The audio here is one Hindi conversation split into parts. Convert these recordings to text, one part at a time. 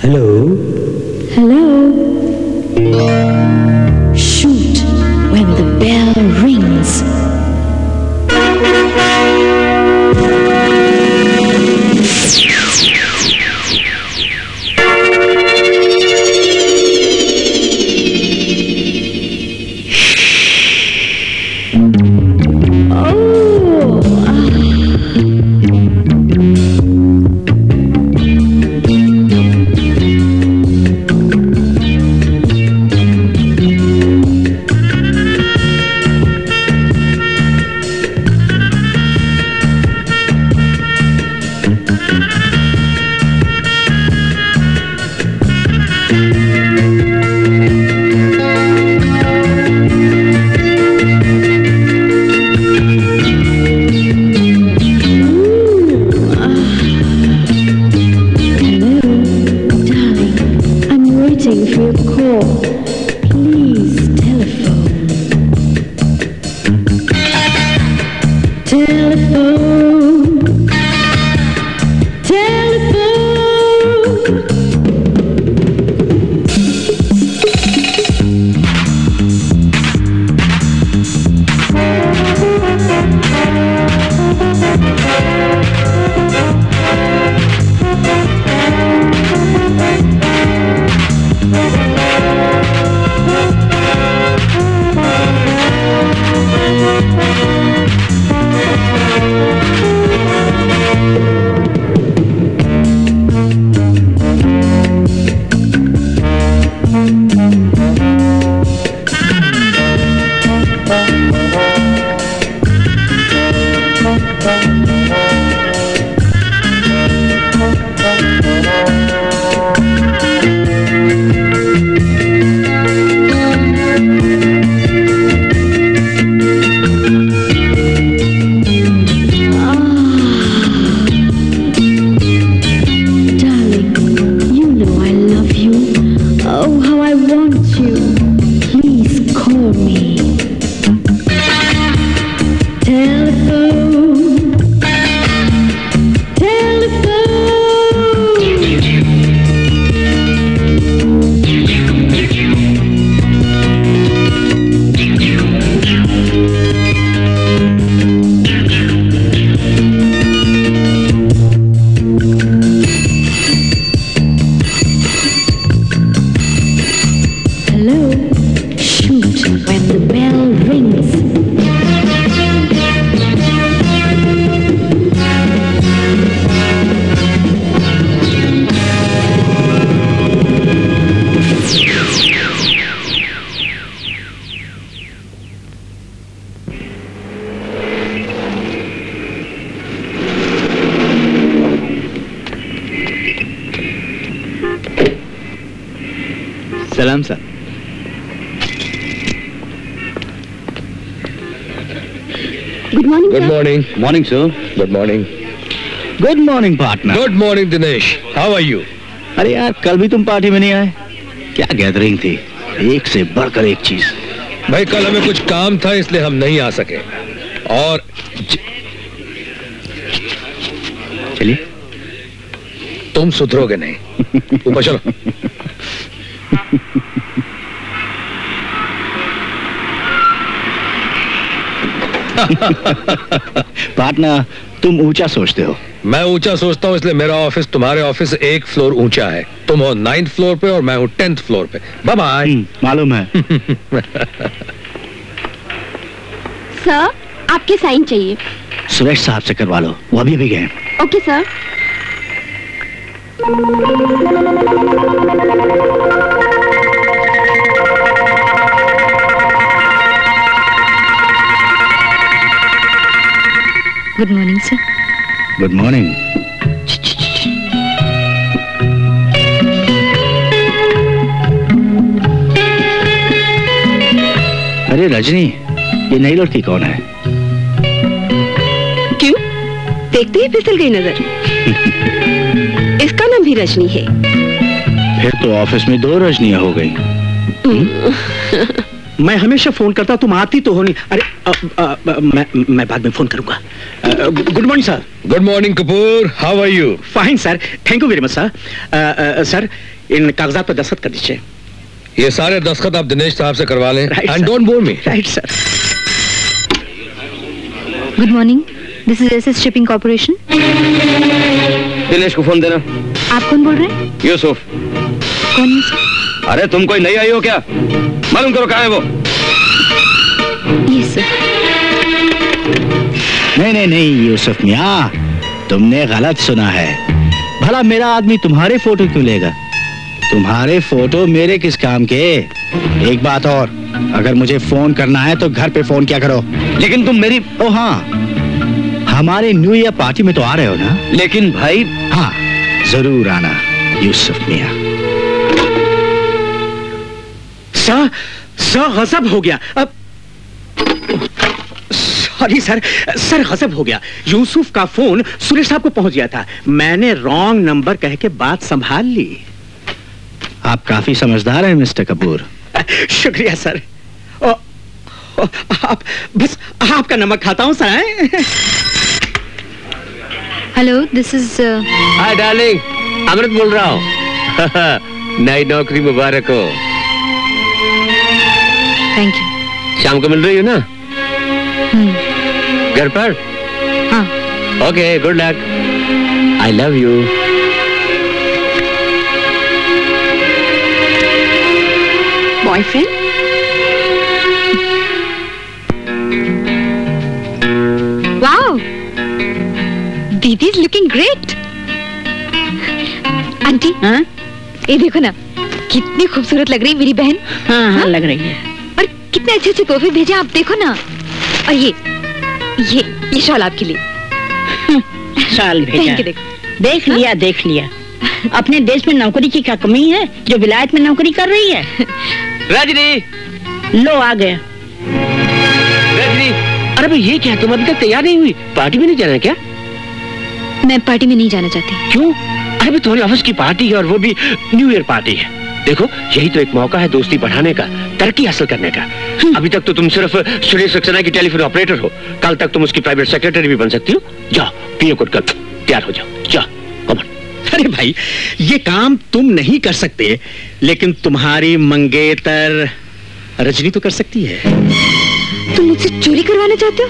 Hello? Hello? Shoot when the bell rings. सलाम sir. Good morning, Good sir. morning. Morning, sir. Good morning. Good morning, partner. Good morning, Dinesh. How are you? अरे यार, कल भी तुम पार्टी में नहीं आए। क्या गैदरिंग थी, एक से बढ़कर एक चीज। भाई कल हमें कुछ काम था इसलिए हम नहीं आ सके। और चलिए। तुम सुधरोगे नहीं। ऊपर चलो। पार्टनर, तुम ऊंचा सोचते हो। मैं ऊंचा सोचता हूँ इसलिए मेरा ऑफिस तुम्हारे ऑफिस से 1 फ्लोर ऊंचा है। तुम हो 9th फ्लोर पे और मैं हूँ 10th फ्लोर पे। Bye bye. मालूम है। सर, आपके साइन चाहिए। सुरेश साहब से करवा लो, वो अभी भी गए। Okay sir. Good morning sir. Good morning. अरे रजनी, ये नई लड़की कौन है? क्यों? देखते ही फिसल गई नजर। इसका नाम भी रजनी है। फिर तो ऑफिस में 2 रजनियां हो गई। मैं हमेशा फोन करता, तुम आती तो हो नहीं। अरे मैं बाद में फोन करूंगा। Good morning sir. Good morning Kapoor, how are you? Fine sir, thank you very much sir. Sir इन कागजात पर दस्तखत कर दीजिए। ये सारे दस्तखत आप दिनेश साहब से करवा लें। Right, and sir. डोंट बोल मी। Right sir. Good morning. This is SS Shipping Corporation. Dinesh को फोन देना। आप कौन बोल रहे हैं? यूसुफ। कौन है सर? अरे तुम कोई नई आई हो क्या? मालूम करो कहाँ है वो। ये सर। नहीं यूसुफ मियाँ, तुमने गलत सुना है। भला मेरा आदमी तुम्हारे फोटो क्यों लेगा? तुम्हारे फोटो मेरे किस काम के? एक बात और, अगर मुझे फोन करना है तो घर पे फोन क्या करो। लेकिन तुम मेरी ओ हाँ, हमारे न्यू ईयर पार्टी में तो आ रहे हो ना? लेकिन भाई हाँ, जरूर आना यूसुफ मियाँ। सर गजब हो गया। अब सॉरी सर गजब हो गया। यूसुफ का फोन सुरेश साहब को पहुंच गया था। मैंने रॉन्ग नंबर कह के बात संभाल ली। आप काफी समझदार हैं मिस्टर कपूर। शुक्रिया सर। आप बस आपका नमक खाता हूं sir. Hello, this is hi darling, Amrit बोल रहा हूँ। नई नौकरी मुबारक हो। Thank you. शाम को मिल रही हो ना घर पर? हाँ। Okay, good luck. I love you. Boyfriend? Wow, दीदी इज लुकिंग ग्रेट। आंटी, हाँ ये देखो ना, कितनी खूबसूरत लग रही मेरी बहन। हाँ हाँ लग रही है। और कितने अच्छे अच्छे तोहफे भेजे आप, देखो ना। और ये शॉल आपके लिए। शाल पहन भेजा। के देखो। देख लिया। अपने देश में नौकरी की क्या कमी है जो विलायत में नौकरी कर रही है? रजनी, लो आ गया। रजनी, अरे भाई ये क्या, तुम अभी तक तैयार नहीं हुई? पार्टी में नहीं जाना है क्या? मैं पार्टी में नहीं जाना चाहती। क्यों? अरे भाई तुम्हारे ऑफिस की पार्टी है और वो भी न्यू ईयर पार्टी है। देखो, यही तो एक मौका है दोस्ती बढ़ाने का, तरक्की हासिल करने का। अभी तक तो तुम सिर्फ सुरेश सक्सेना की टेलीफोन ऑपरेटर हो, कल तक तुम उसकी प्राइवेट सेक्रेटरी भी बन सकती हो। जाओ, पियो कुट कर तैयार हो जाओ, जाओ, कम ऑन। अरे भाई, ये काम तुम नहीं कर सकते, लेकिन तुम्हारी मंगेतर रजनी तो कर सकती है। तुम मुझसे चोरी करवाना चाहते हो?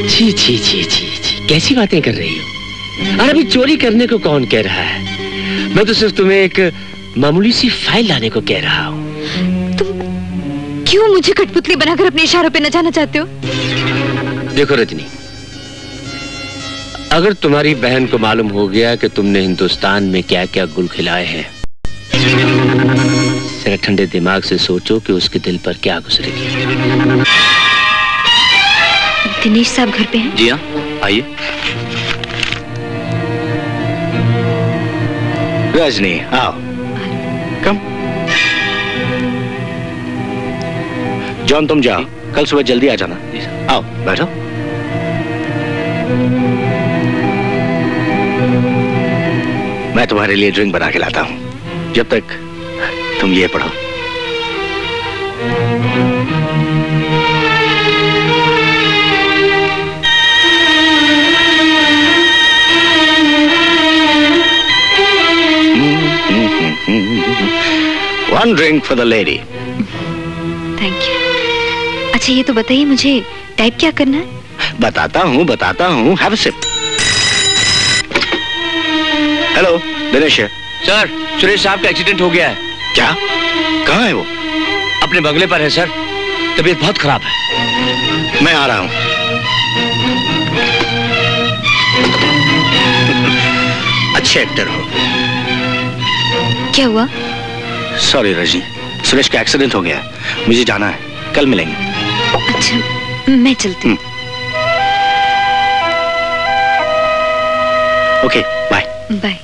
छी छी छी छी छी, कैसी बातें कर रही हो? अरे अभी चोरी करने को कौन कह रहा है? मैं तो सिर्फ तुम्हें एक मामूली सी फाइल लाने को कह रहा हूँ। तुम क्यों मुझे कठपुतली बनाकर अपने इशारों पे नचाना चाहते हो? देखो रजनी, अगर तुम्हारी बहन को मालूम हो गया कि तुमने हिंदुस्तान में क्या क्या गुल खिलाए हैं, जरा ठंडे दिमाग से सोचो कि उसके दिल पर क्या गुजरेगी। दिनेश साहब घर पे हैं? जी हाँ, आइए। रजनी आओ, कम। जॉन तुम जाओ, कल सुबह जल्दी आ जाना। आओ बैठो। मैं तुम्हारे लिए ड्रिंक बना के लाता हूँ, जब तक तुम ये पढ़ो। One drink for the lady. Thank you. अच्छा ये तो बताइए, मुझे टाइप क्या करना है? बताता हूँ। Have a sip. Hello, Dinesh है। सर, सुरेश साहब का एक्सीडेंट हो गया है। क्या? कहाँ है वो? अपने बंगले पर है सर, तबीयत बहुत खराब है। मैं आ रहा हूँ। अच्छे एक्टर हो। क्या हुआ? सॉरी रजनी, सुरेश का एक्सीडेंट हो गया है, मुझे जाना है, कल मिलेंगे। अच्छा, मैं चलती हूँ। Okay, bye. बाय।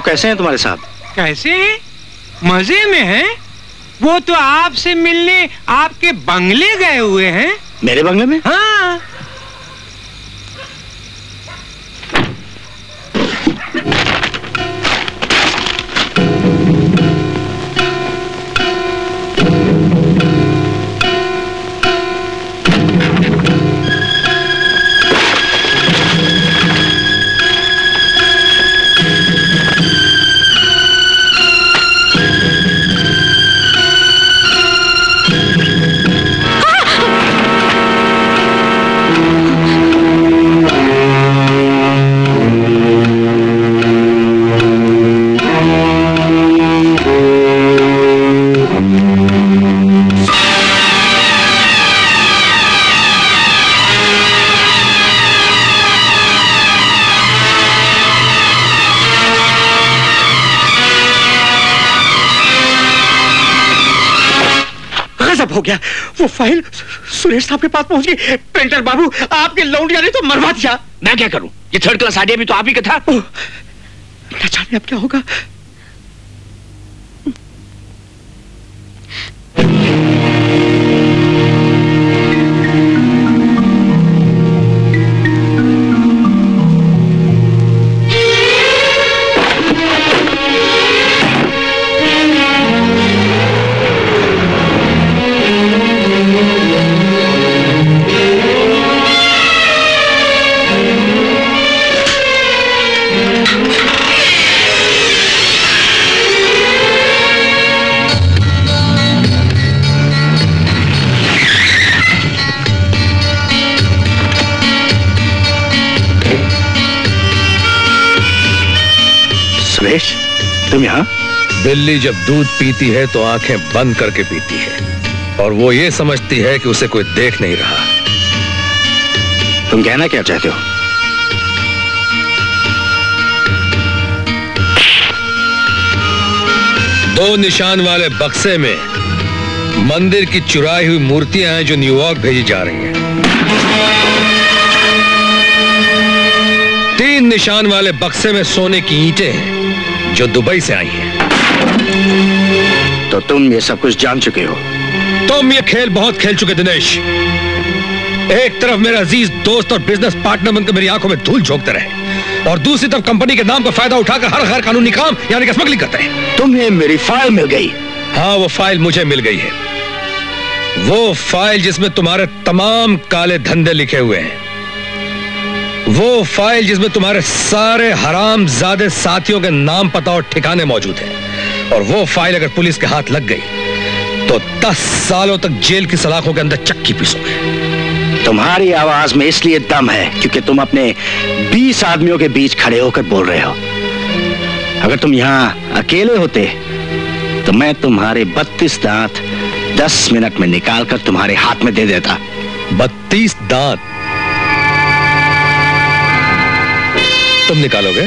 अब कैसे हैं तुम्हारे साहब? कैसे हैं? मजे में हैं? वो तो आपसे मिलने आपके बंगले गए हुए हैं। मेरे बंगले में? हाँ। हो गया। वो फाइल सुरेश साहब के पास पहुंच गई। पेंटर बाबू, आपके लौंडिया ने तो मरवा दिया। मैं क्या करूं? ये थर्ड क्लास आइडिया भी तो आप ही का था। न जाने अब क्या होगा। तुम यहाँ? बिल्ली जब दूध पीती है तो आंखें बंद करके पीती है, और वो ये समझती है कि उसे कोई देख नहीं रहा। तुम कहना क्या चाहते हो? दो निशान वाले बक्से में मंदिर की चुराई हुई मूर्तियां हैं जो न्यूयॉर्क भेजी जा रही हैं। 3 निशान वाले बक्से में सोने की ईंटें हैं जो दुबई से आई हैं। तो तुम ये सब कुछ जान चुके हो? तुम ये खेल बहुत खेल चुके दिनेश। एक तरफ मेरा अजीज दोस्त और बिजनेस पार्टनर बनकर मेरी आंखों में धूल झोंकते रहे, और दूसरी तरफ कंपनी के नाम का फायदा उठाकर हर गैर कानूनी काम यानी कि स्मगलिंग करते हैं। तुम्हें मेरी फाइल मिल गई? हाँ, वो फाइल मुझे मिल गई है। वो फाइल जिसमें तुम्हारे तमाम काले धंधे लिखे हुए हैं। वो फाइल जिसमें तुम्हारे सारे हरामजादे साथियों के नाम, पता और ठिकाने मौजूद हैं। और वो फाइल अगर पुलिस के हाथ लग गई तो 10 सालों तक जेल की सलाखों के अंदर चक्की पीसोगे। तुम्हारी आवाज में इसलिए दम है क्योंकि तुम अपने 20 आदमियों के बीच खड़े होकर बोल रहे हो। अगर तुम यहाँ अकेले होते तो मैं तुम्हारे 32 दांत 10 मिनट में निकालकर तुम्हारे हाथ में दे देता। 32 दांत तुम निकालोगे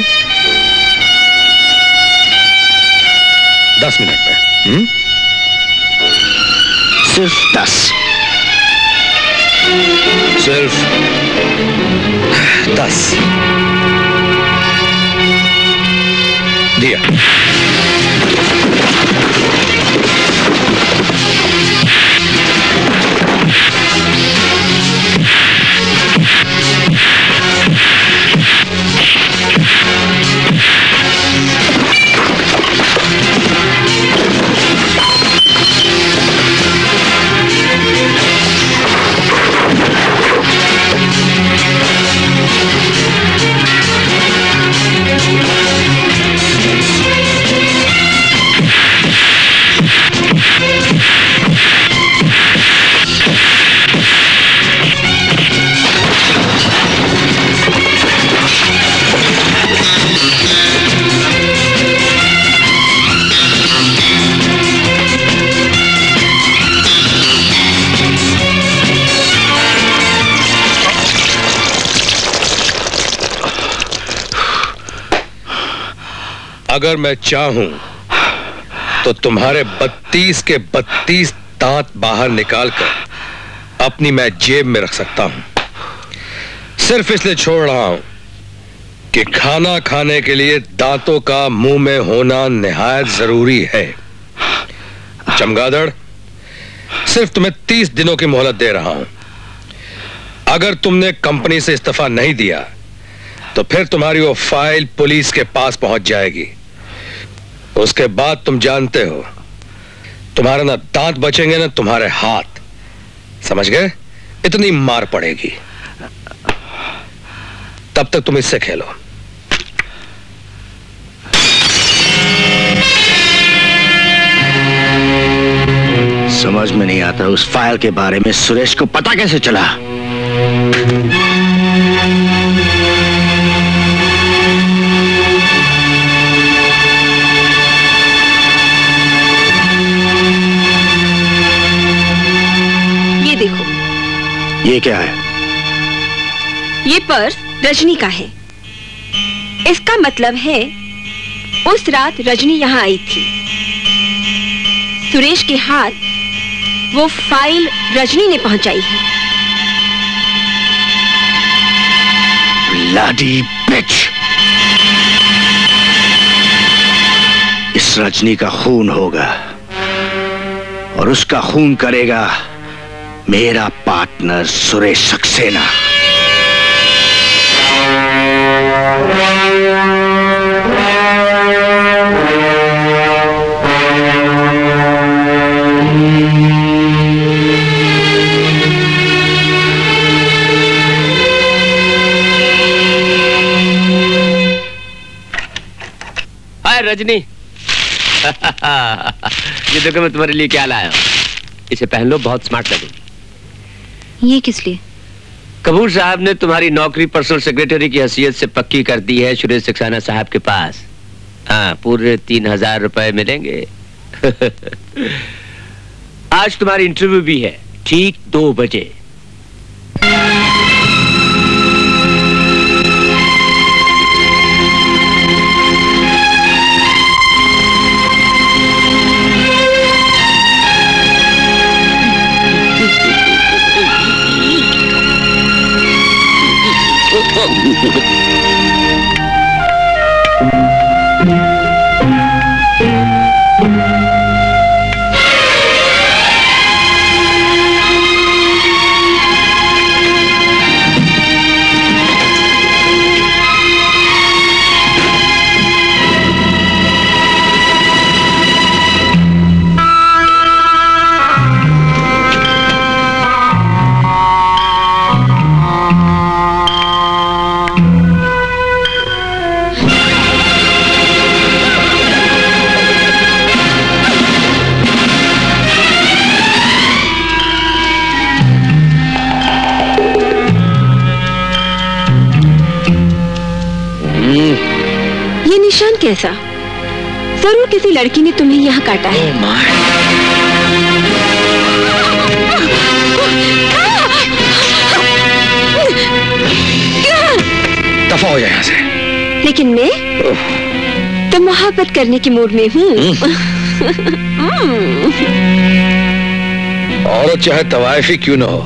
10 मिनट में? सिर्फ 10। सिर्फ 10 दिया। अगर मैं चाहूं तो तुम्हारे 32 के 32 दांत बाहर निकालकर अपनी मैं जेब में रख सकता हूं। सिर्फ इसलिए छोड़ रहा हूं कि खाना खाने के लिए दांतों का मुंह में होना निहायत जरूरी है। चमगादड़, सिर्फ तुम्हें 30 दिनों की मोहलत दे रहा हूं। अगर तुमने कंपनी से इस्तीफा नहीं दिया तो फिर तुम्हारी वो फाइल पुलिस के पास पहुंच जाएगी। उसके बाद तुम जानते हो, तुम्हारे ना दांत बचेंगे ना तुम्हारे हाथ। समझ गए? इतनी मार पड़ेगी। तब तक तुम इससे खेलो। समझ में नहीं आता उस फाइल के बारे में सुरेश को पता कैसे चला। ये देखो। ये क्या है? ये पर्स रजनी का है। इसका मतलब है उस रात रजनी यहाँ आई थी। सुरेश के हाथ वो फाइल रजनी ने पहुंचाई है। ब्लडी बिच! इस रजनी का खून होगा और उसका खून करेगा मेरा पार्टनर सुरेश सक्सेना। हाय रजनी। ये देखो मैं तुम्हारे लिए क्या लाया हूं। इसे पहन लो, बहुत स्मार्ट लगेगी। ये किस लिए? कपूर साहब ने तुम्हारी नौकरी पर्सनल सेक्रेटरी की हैसियत से पक्की कर दी है सुरेश सक्सेना साहब के पास। हाँ, पूरे 3000 रुपए मिलेंगे। आज तुम्हारी इंटरव्यू भी है, ठीक 2 बजे। कैसा? जरूर किसी लड़की ने तुम्हें यहाँ काटा है। दफा हो जाए यहाँ से। लेकिन मैं तो मोहब्बत करने के मूड में हूँ। औरत चाहे तवायफी क्यों न हो,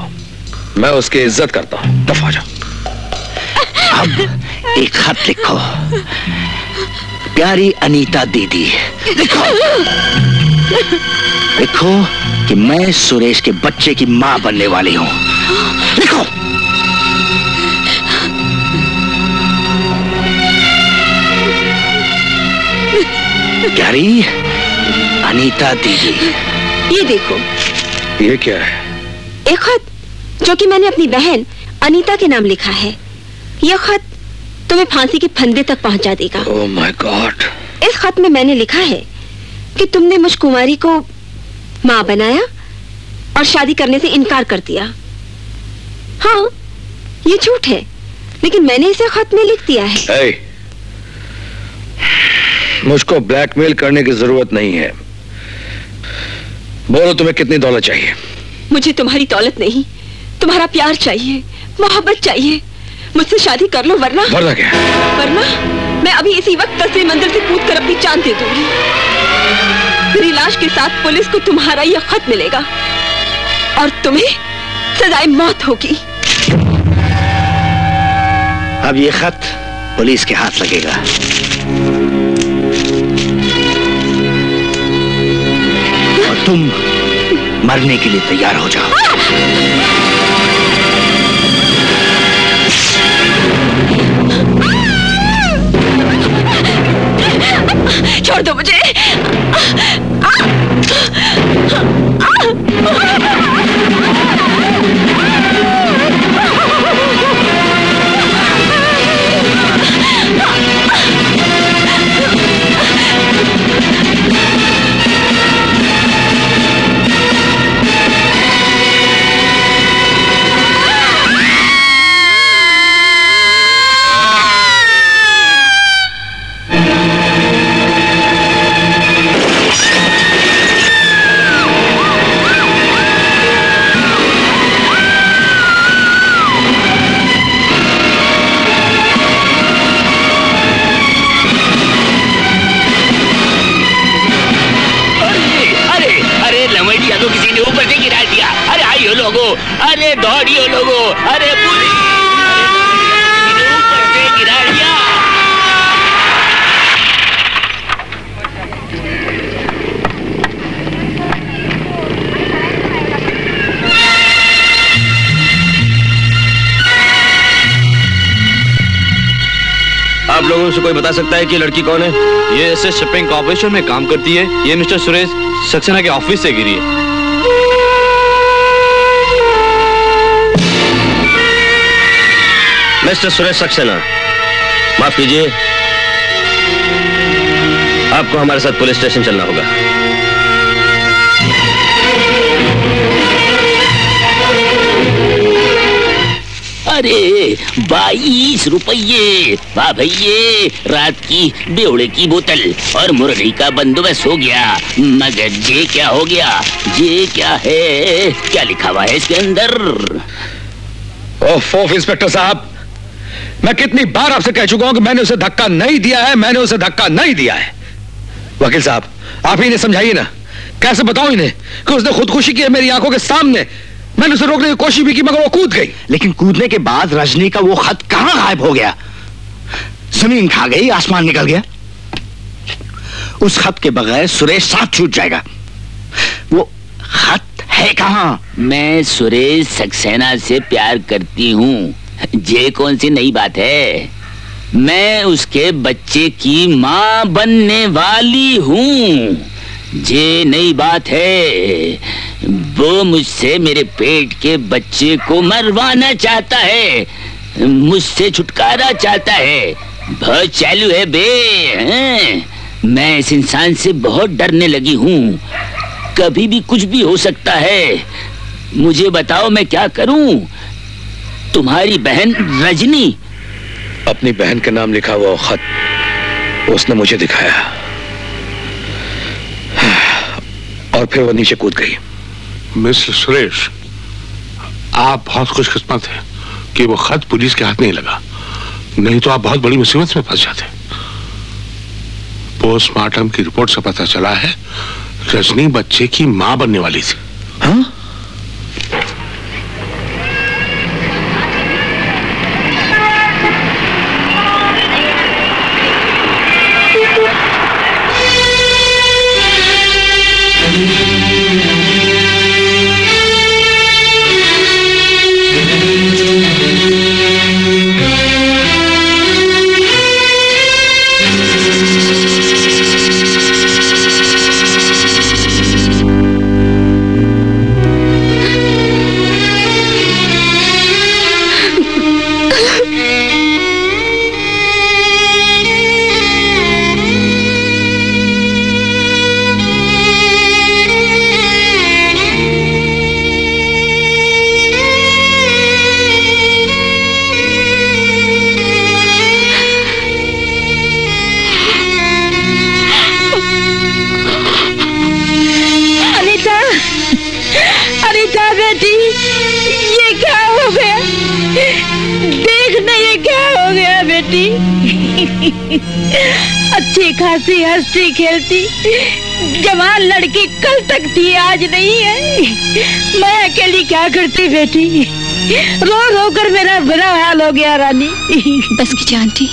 मैं उसकी इज्जत करता हूँ। दफा हो जाओ। अब एक खत लिखो। प्यारी अनीता दीदी, लिखो लिखो कि मैं सुरेश के बच्चे की मां बनने वाली हूं। लिखो। प्यारी अनीता दीदी। ये देखो। ये क्या है? एक खत जो कि मैंने अपनी बहन अनीता के नाम लिखा है। यह खत तुम्हें फांसी के फंदे तक पहुंचा देगा। Oh my God. इस खत में मैंने लिखा है कि तुमने मुझ कुमारी को मां बनाया और शादी करने से इनकार कर दिया। हाँ, ये झूठ है, लेकिन मैंने इसे खत में लिख दिया है। hey, मुझको ब्लैकमेल करने की जरूरत नहीं है। बोलो तुम्हें कितनी दौलत चाहिए? मुझे तुम्हारी दौलत नहीं, तुम्हारा प्यार चाहिए, मोहब्बत चाहिए। मुझसे शादी कर लो, वरना क्या? वरना मैं अभी इसी वक्त तस्वीर मंदिर से कूद कर अपनी जान दे दूंगी। मेरी लाश के साथ पुलिस को तुम्हारा यह खत मिलेगा और तुम्हें सजाए मौत होगी। अब ये खत पुलिस के हाथ लगेगा। और तुम मरने के लिए तैयार हो जाओ। छोड़ दो मुझे। अरे दौड़ियो लोगो, अरे पुलिस, अरे ऊपर से गिरा दिया। आप लोगों से कोई बता सकता है कि लड़की कौन है? ये एसएस शिपिंग कॉर्पोरेशन में काम करती है। ये मिस्टर सुरेश सक्सेना के ऑफिस से गिरी है। मिस्टर सुरेश सक्सेना, माफ कीजिए, आपको हमारे साथ पुलिस स्टेशन चलना होगा। अरे 22 रुपये, वाह भैये, रात की बेवड़े की बोतल और मुरली का बंदोबस्त हो गया। मगर ये क्या हो गया? ये क्या है? क्या लिखा हुआ है इसके अंदर? ओफ इंस्पेक्टर साहब, मैं कितनी बार आपसे कह चुका हूं कि मैंने उसे धक्का नहीं दिया है, मैंने उसे धक्का नहीं दिया है। वकील साहब, आप ही इन्हें समझाइए ना, कैसे बताऊं इन्हें कि उसने खुदकुशी की है मेरी आंखों के सामने। मैंने उसे रोकने की कोशिश भी की मगर वो कूद गई। लेकिन कूदने के बाद रजनी का वो खत कहां गायब हो गया? जमीन खा गई, आसमान निकल गया। उस खत के बगैर सुरेश साथ छूट जाएगा। वो खत है कहां? मैं सुरेश सक्सेना से प्यार करती हूँ। ये कौन सी नई बात है? मैं उसके बच्चे की माँ बनने वाली हूँ। ये नई बात है। वो मुझसे मेरे पेट के बच्चे को मरवाना चाहता है, मुझसे छुटकारा चाहता है। बहुत चालू है बे। मैं इस इंसान से बहुत डरने लगी हूँ। कभी भी कुछ भी हो सकता है। मुझे बताओ मैं क्या करूं? तुम्हारी बहन रजनी। अपनी बहन के नाम लिखा हुआ खत उसने मुझे दिखाया और फिर वो नीचे कूद गई। मिस्टर सुरेश, आप बहुत खुशकिस्मत हैं कि वो खत पुलिस के हाथ नहीं लगा, नहीं तो आप बहुत बड़ी मुसीबत में फंस जाते। पोस्टमार्टम की रिपोर्ट से पता चला है रजनी बच्चे की मां बनने वाली थी। हाँ? अच्छी खासी हंसती खेलती जवान लड़की कल तक थी, आज नहीं है। मैं अकेली क्या करती बेटी? रो रो कर मेरा बुरा हाल हो गया रानी। बस कीजिए आंटी,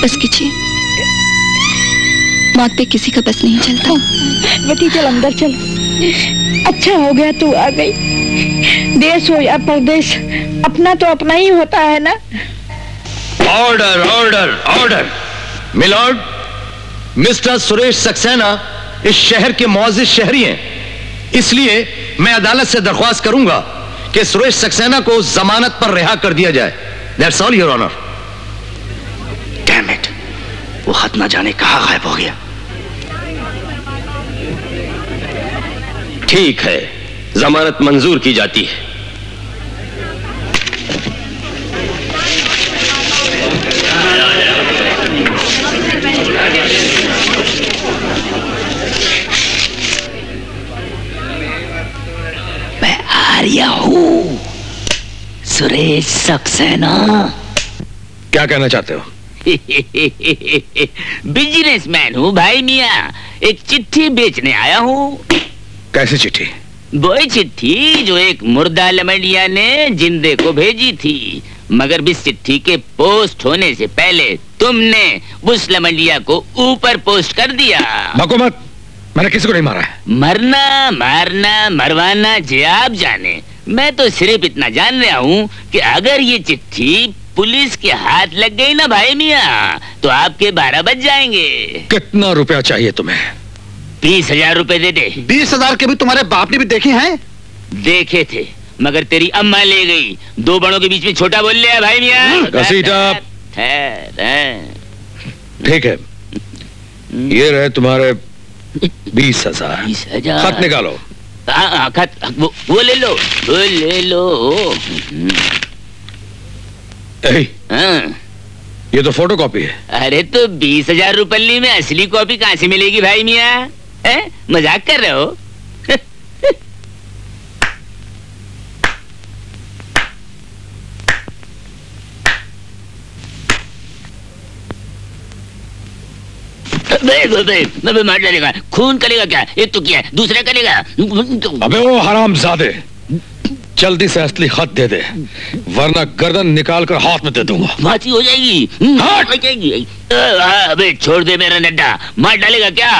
बस कीजिए, मौत पे किसी का बस नहीं चलता। बेटी चल अंदर चल। अच्छा हो गया तू आ गई। देश हो या परदेश, अपना तो अपना ही होता है ना। Order order order. Milord, mister Suresh Saxena इस शहर के मुअज़्ज़िज़ शहरी हैं, इसलिए मैं अदालत से दरख्वास्त करूंगा कि सुरेश सक्सेना को जमानत पर रिहा कर दिया जाए। That's all your honour. Damn it, वो खत ना जाने कहां गायब हो गया। ठीक है, जमानत मंजूर की जाती है। मैं आर्या हूं, सुरेश सक्सेना। क्या कहना चाहते हो? बिजनेसमैन हूँ भाई मियाँ, एक चिट्ठी बेचने आया हूँ। कैसी चिट्ठी? वो चिट्ठी जो एक मुर्दा लमंडिया ने जिंदे को भेजी थी, मगर इस चिट्ठी के पोस्ट होने से पहले तुमने उस लमंडिया को ऊपर पोस्ट कर दिया। भगो मत, मैंने किसी को नहीं मारा है। मरना मारना मरवाना जे आप जाने, मैं तो सिर्फ इतना जान रहा हूँ कि अगर ये चिट्ठी पुलिस के हाथ लग गई ना भाई मियाँ, तो आपके 12 बज जाएंगे। कितना रुपया चाहिए तुम्हें? 20,000 रुपए दे दे। 20,000 के भी तुम्हारे बाप ने भी देखे हैं? देखे थे, मगर तेरी अम्मा ले गई। 2 बड़ों के बीच में छोटा बोल लिया भाई मियाँ। घसीटा। ठीक है, ये रहे तुम्हारे 20,000। 20,000 खत निकालो। खत वो ले लो, वो ले लो। ये तो फोटो कॉपी है। अरे तो 20,000 रुपये में असली कॉपी कहाँ से मिलेगी भाई मियाँ? मजाक कर रहे हो? मार डालेगा, खून करेगा क्या? एक तो क्या है, दूसरा करेगा। अबे वो हरामजादे, जल्दी से असली खत दे दे, वरना गर्दन निकाल कर हाथ में दे दूंगा। माची हो जाएगी। हो जाएगी। अबे छोड़ दे मेरा नड्डा, मार डालेगा क्या?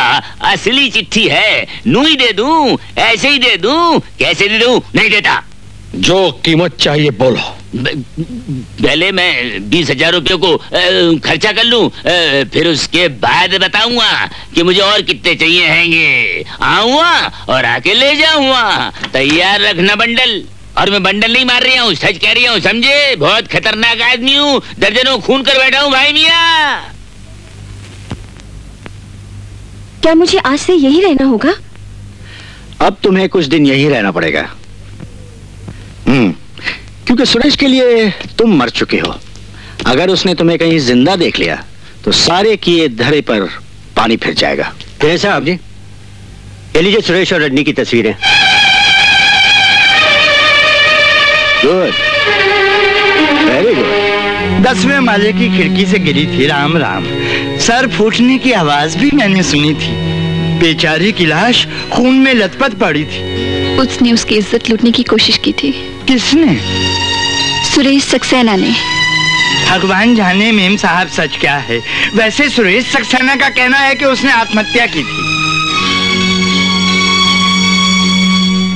असली चिट्ठी है, नू ही दे दूं, ऐसे ही दे दूं, कैसे दे दूं? नहीं देता। जो कीमत चाहिए बोलो। पहले मैं 20,000 रुपये को खर्चा कर लूं, फिर उसके बाद बताऊंगा कि मुझे और कितने चाहिए हैंगे। आऊंगा और आके ले जाऊंगा। तैयार रखना बंडल। और मैं बंडल नहीं मार रहा हूँ, सच कह रही हूँ, समझे? बहुत खतरनाक आदमी हूँ, दर्जनों खून कर बैठा हूँ भाई मियाँ। क्या मुझे आज से यही रहना होगा? अब तुम्हें कुछ दिन यही रहना पड़ेगा। क्योंकि सुरेश के लिए तुम मर चुके हो। अगर उसने तुम्हें कहीं जिंदा देख लिया तो सारे किए धरे पर पानी फिर जाएगा। साहब जी, ये लीजिए सुरेश और रजनी की तस्वीरें। Good, very good. 10वें माले की खिड़की से गिरी थी, राम राम। सर फूटने की आवाज भी मैंने सुनी थी। बेचारी की लाश खून में लथपथ पड़ी थी। उसने उसकी इज्जत लूटने की कोशिश की थी। किसने? सुरेश सक्सेना ने। भगवान जाने मेम साहब सच क्या है। वैसे सुरेश सक्सेना का कहना है कि उसने आत्महत्या की थी,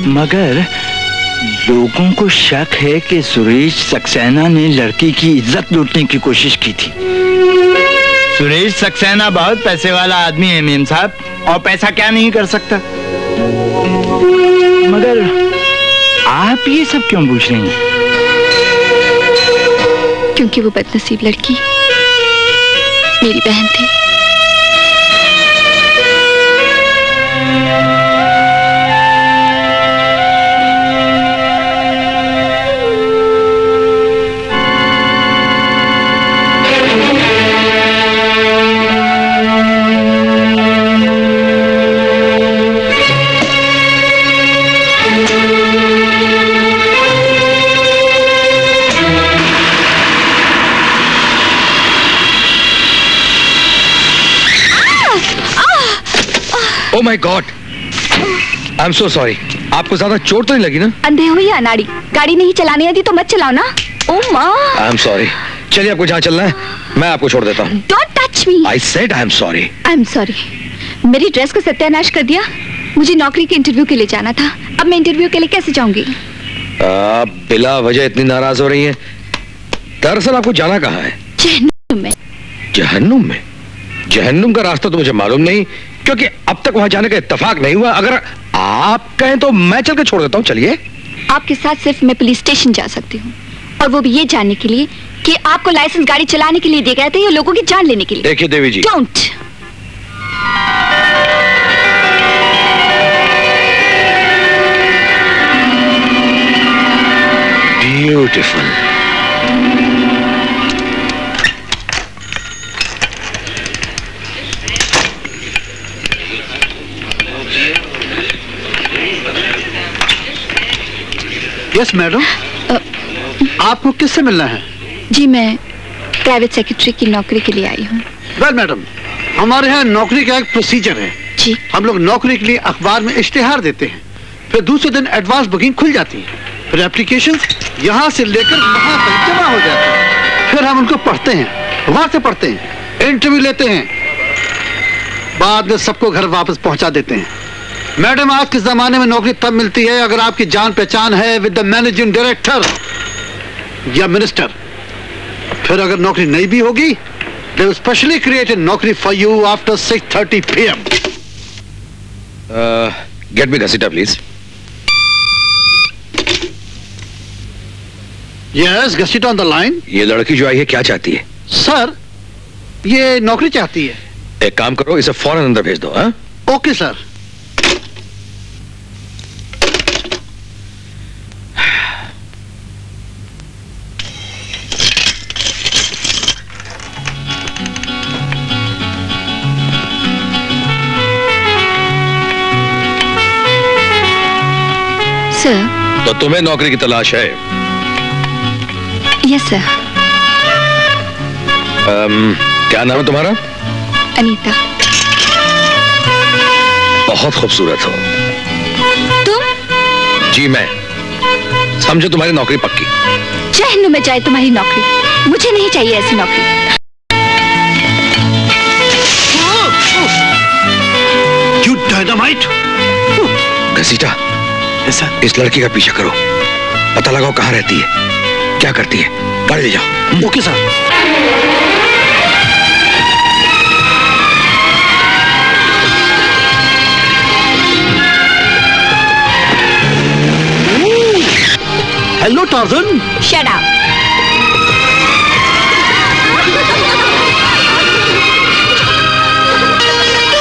मगर लोगों को शक है कि सुरेश सक्सेना ने लड़की की इज्जत लूटने की कोशिश की थी। सुरेश सक्सेना बहुत पैसे वाला आदमी है मेम साहब, और पैसा क्या नहीं कर सकता। मगर आप ये सब क्यों पूछ रही हैं? क्योंकि वो बदनसीब लड़की मेरी बहन थी। Oh my God! I'm so sorry. आपको ज्यादा चोट तो नहीं लगी ना? अंधे हो या अनाड़ी? गाड़ी नहीं चलानी आती तो मत चलाओ ना। ओह माँ! I'm sorry. चलिए आपको जहाँ चलना है मैं आपको छोड़ देता हूँ। Don't touch touch me. I said I am sorry. I am sorry. मेरी ड्रेस को सत्यानाश कर दिया। मुझे नौकरी के इंटरव्यू के लिए जाना था। अब मैं इंटरव्यू के लिए कैसे जाऊंगी? आप बिला वजह इतनी नाराज हो रही हैं। दरअसल आपको जाना कहाँ है? जहन्नुम में। जहन्नुम में? जहन्नुम का रास्ता तो मुझे मालूम नहीं, क्योंकि अब तक वहां जाने का इत्तेफाक नहीं हुआ। अगर आप कहें तो मैं चल के छोड़ देता हूँ। चलिए। आपके साथ सिर्फ मैं पुलिस स्टेशन जा सकती हूँ, और वो भी ये जानने के लिए कि आपको लाइसेंस गाड़ी चलाने के लिए दिए गए थे या लोगों की जान लेने के लिए। देखिए देवी जी, डोंट। ब्यूटीफुल। यस मैडम, आपको किससे मिलना है? जी मैं प्राइवेट सेक्रेटरी की नौकरी के लिए आई हूँ। वेल मैडम, हमारे यहाँ नौकरी का एक प्रोसीजर है। जी। हम लोग नौकरी के लिए अखबार में इश्तेहार देते हैं, फिर दूसरे दिन एडवांस बुकिंग खुल जाती है, फिर एप्लीकेशन यहाँ से लेकर वहाँ तक जमा हो जाते हैं, फिर हम उनको पढ़ते हैं, वहाँ से पढ़ते हैं, इंटरव्यू लेते हैं, बाद में सबको घर वापस पहुँचा देते हैं। मैडम, आज के जमाने में नौकरी तब मिलती है अगर आपकी जान पहचान है विद द मैनेजिंग डायरेक्टर या मिनिस्टर। फिर अगर नौकरी नहीं भी होगी, they will specially create a नौकरी for you after 6:30 PM. Get me घसीटा प्लीज। Yes, घसीटा on the line. ये लड़की जो आई है क्या चाहती है? सर, ये नौकरी चाहती है। एक काम करो, इसे फौरन अंदर भेज दो। हाँ? Okay sir. सर। तो तुम्हें नौकरी की तलाश है? Yes sir. क्या नाम है तुम्हारा? अनीता। बहुत खूबसूरत हो। तुम? जी मैं। समझो तुम्हारी नौकरी पक्की। जहन्नुम में जाए तुम्हारी नौकरी। मुझे नहीं चाहिए ऐसी नौकरी। You dynamite! घसीटा, इस लड़की का पीछा करो, पता लगाओ कहाँ रहती है, क्या करती है, गाड़ी ले जाओ। Okay sir. Hello torsion. Shut up.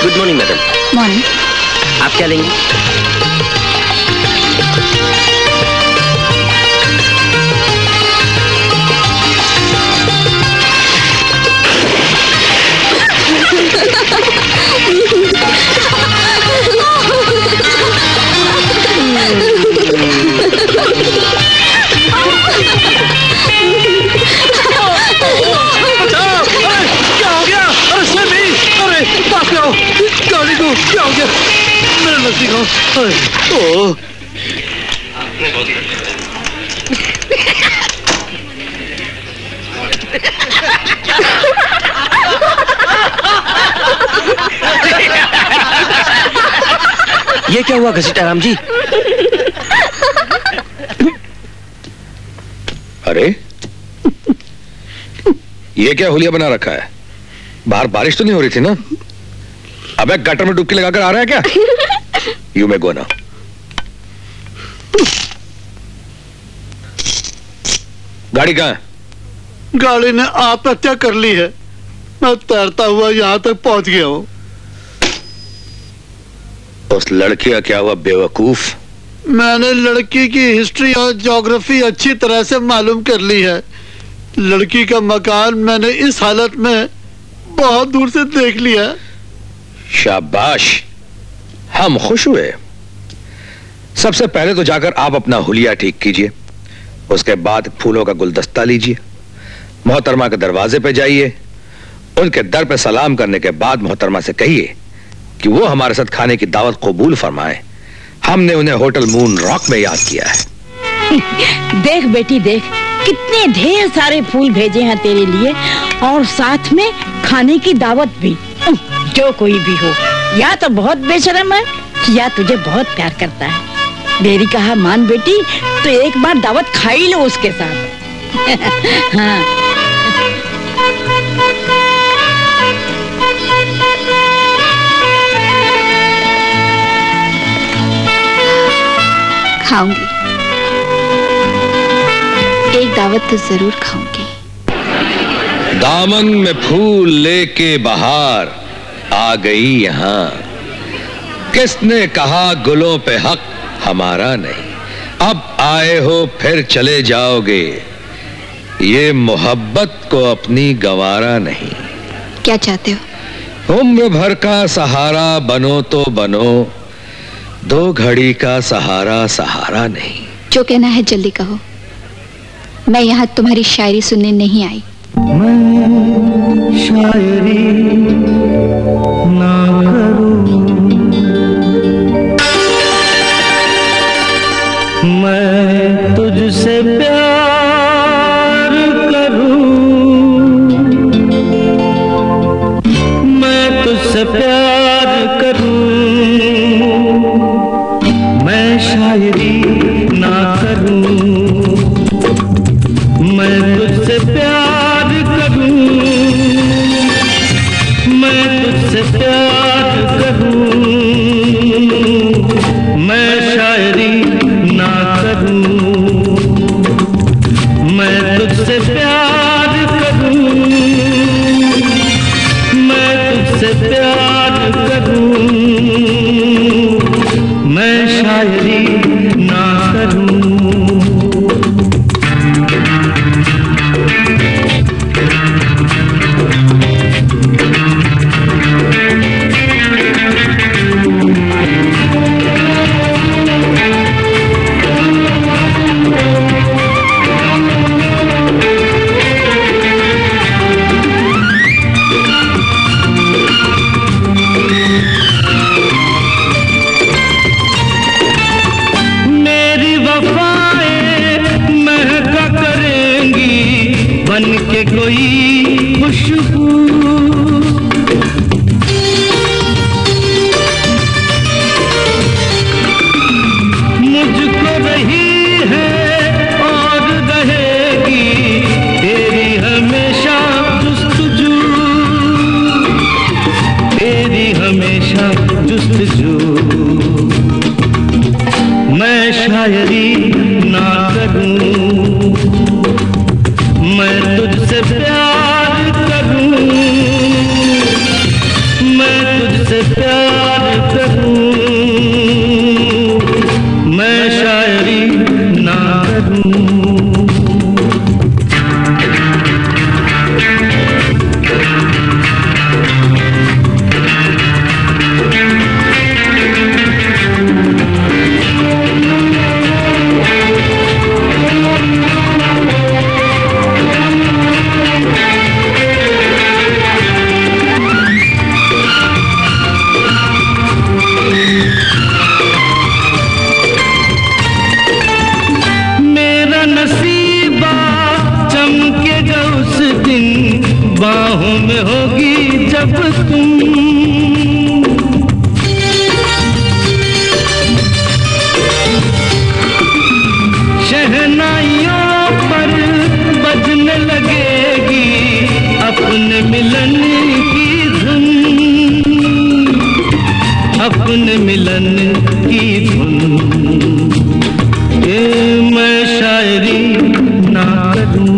Good morning madam. Morning. आप क्या लेंगे? क्या हो गया? मेरा नजदीक हो। ये क्या हुआ घसीटा राम जी? अरे ये क्या हुलिया बना रखा है? बाहर बारिश तो नहीं हो रही थी ना? अबे गटर में डुबकी लगाकर आ रहा है क्या? You may go now. गाड़ी कहाँ है? गाड़ी ने आत्महत्या कर ली है। मैं तैरता हुआ यहाँ तक पहुंच गया हूँ। उस लड़की का क्या हुआ बेवकूफ? मैंने लड़की की हिस्ट्री और ज्योग्राफी अच्छी तरह से मालूम कर ली है। लड़की का मकान मैंने इस हालत में बहुत दूर से देख लिया। शाबाश, हम खुश हुए। सबसे पहले तो जाकर आप अपना हुलिया ठीक कीजिए, उसके बाद फूलों का गुलदस्ता लीजिए, मोहतरमा के दरवाजे पे जाइए, उनके दर पे सलाम करने के बाद मोहतरमा से कहिए कि वो हमारे साथ खाने की दावत कबूल फरमाए। हमने उन्हें होटल मून रॉक में याद किया है। देख बेटी देख, कितने ढेर सारे फूल भेजे हैं तेरे लिए और साथ में खाने की दावत भी। जो कोई भी हो, या तो बहुत बेशर्म है या तुझे बहुत प्यार करता है। मेरी कहा मान बेटी, तो एक बार दावत खा ही लो उसके साथ। हाँ। खाऊंगी, एक दावत तो जरूर खाऊंगी। दामन में फूल लेके बहार आ गई यहाँ। किसने कहा गुलों पे हक हमारा नहीं? अब आए हो फिर चले जाओगे, ये मोहब्बत को अपनी गंवारा नहीं। क्या चाहते हो? उम्र भर का सहारा बनो तो बनो, दो घड़ी का सहारा सहारा नहीं। जो कहना है जल्दी कहो, मैं यहाँ तुम्हारी शायरी सुनने नहीं आई। मैं शायरी ना करूं, मैं तुझसे प्यार करूं, मैं तुझसे प्यार करूं, मैं शायरी ना करूं, मैं तुझसे प्यार करूं, मैं तुझसे प्यार करूं, मैं शायरी ना करूं, मैं तुझसे प्यार करूं, मैं तुझसे प्यार करूं, मैं शायरी ना करूं। बन के कोई खुशबू मुझको रही है और रहेगी तेरी हमेशा जुस्तजू, तेरी हमेशा जुस्तजू। मैं शायरी ना करूं, मैं तुझसे प्यार करूं, मैं तुझसे प्यार करूं, मैं शायरी ना करूं। बाहों में होगी जब तुम, शहनाइयों पर बजने लगेगी अपने मिलन की धुन, अपने मिलन की धुन। ये मैं शायरी ना करूं,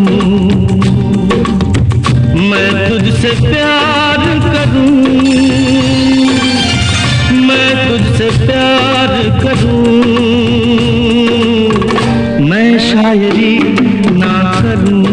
मैं तुझसे प्यार करूं, मैं तुझसे प्यार करूं, मैं शायरी ना करूं।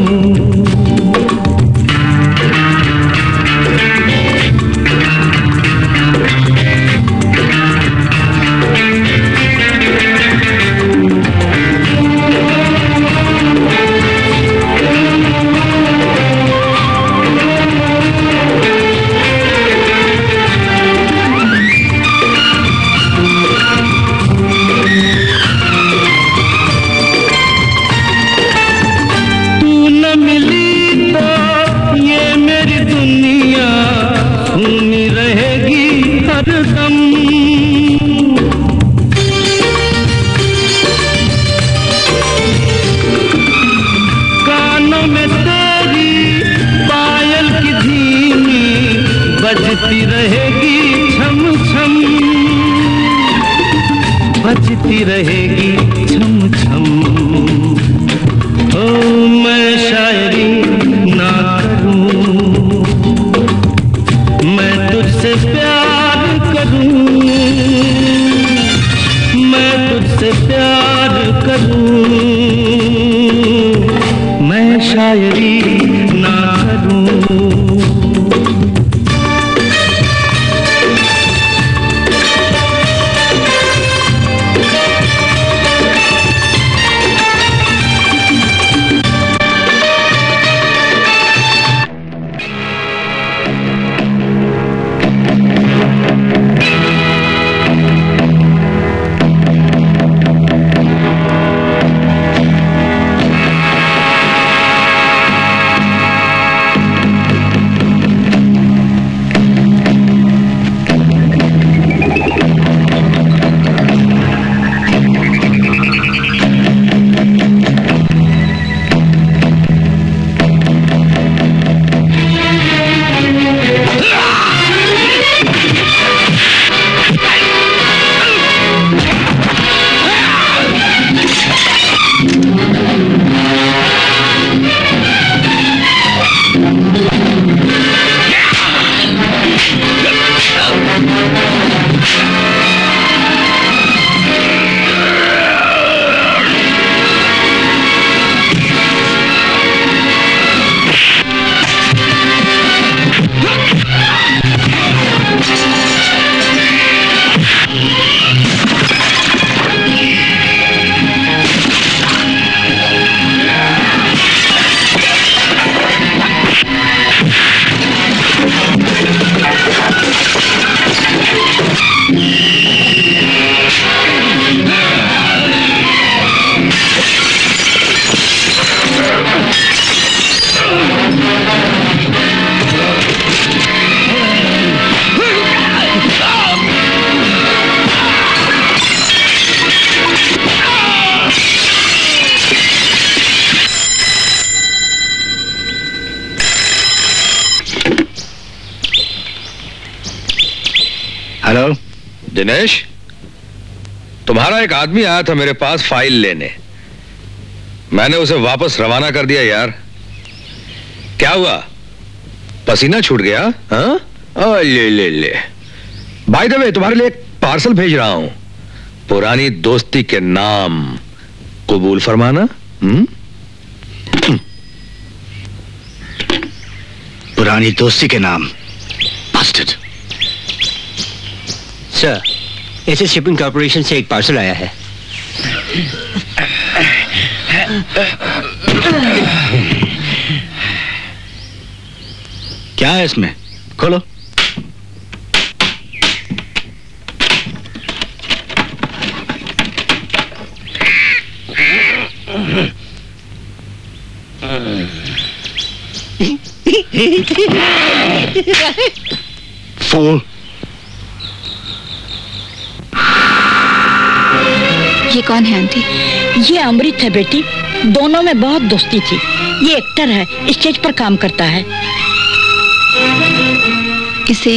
बजती रहेगी छम छम, बजती रहेगी छम छम। ओ मैं शायरी ना करूं, मैं तुझसे प्यार करूं, मैं तुझसे प्यार करूं, मैं शायरी ना करूं। हेलो दिनेश, तुम्हारा एक आदमी आया था मेरे पास फाइल लेने, मैंने उसे वापस रवाना कर दिया यार। क्या हुआ, पसीना छूट गया? हाँ, ले ले ले। बाय द वे, तुम्हारे लिए एक पार्सल भेज रहा हूं, पुरानी दोस्ती के नाम कबूल फरमाना। पुरानी दोस्ती के नाम Busted. Sir, SS shipping corporation से एक पार्सल आया है। क्या है इसमें? खोलो। फूल। ये कौन है आंटी? ये अमृत है बेटी, दोनों में बहुत दोस्ती थी। ये एक्टर है, स्टेज पर काम करता है। इसे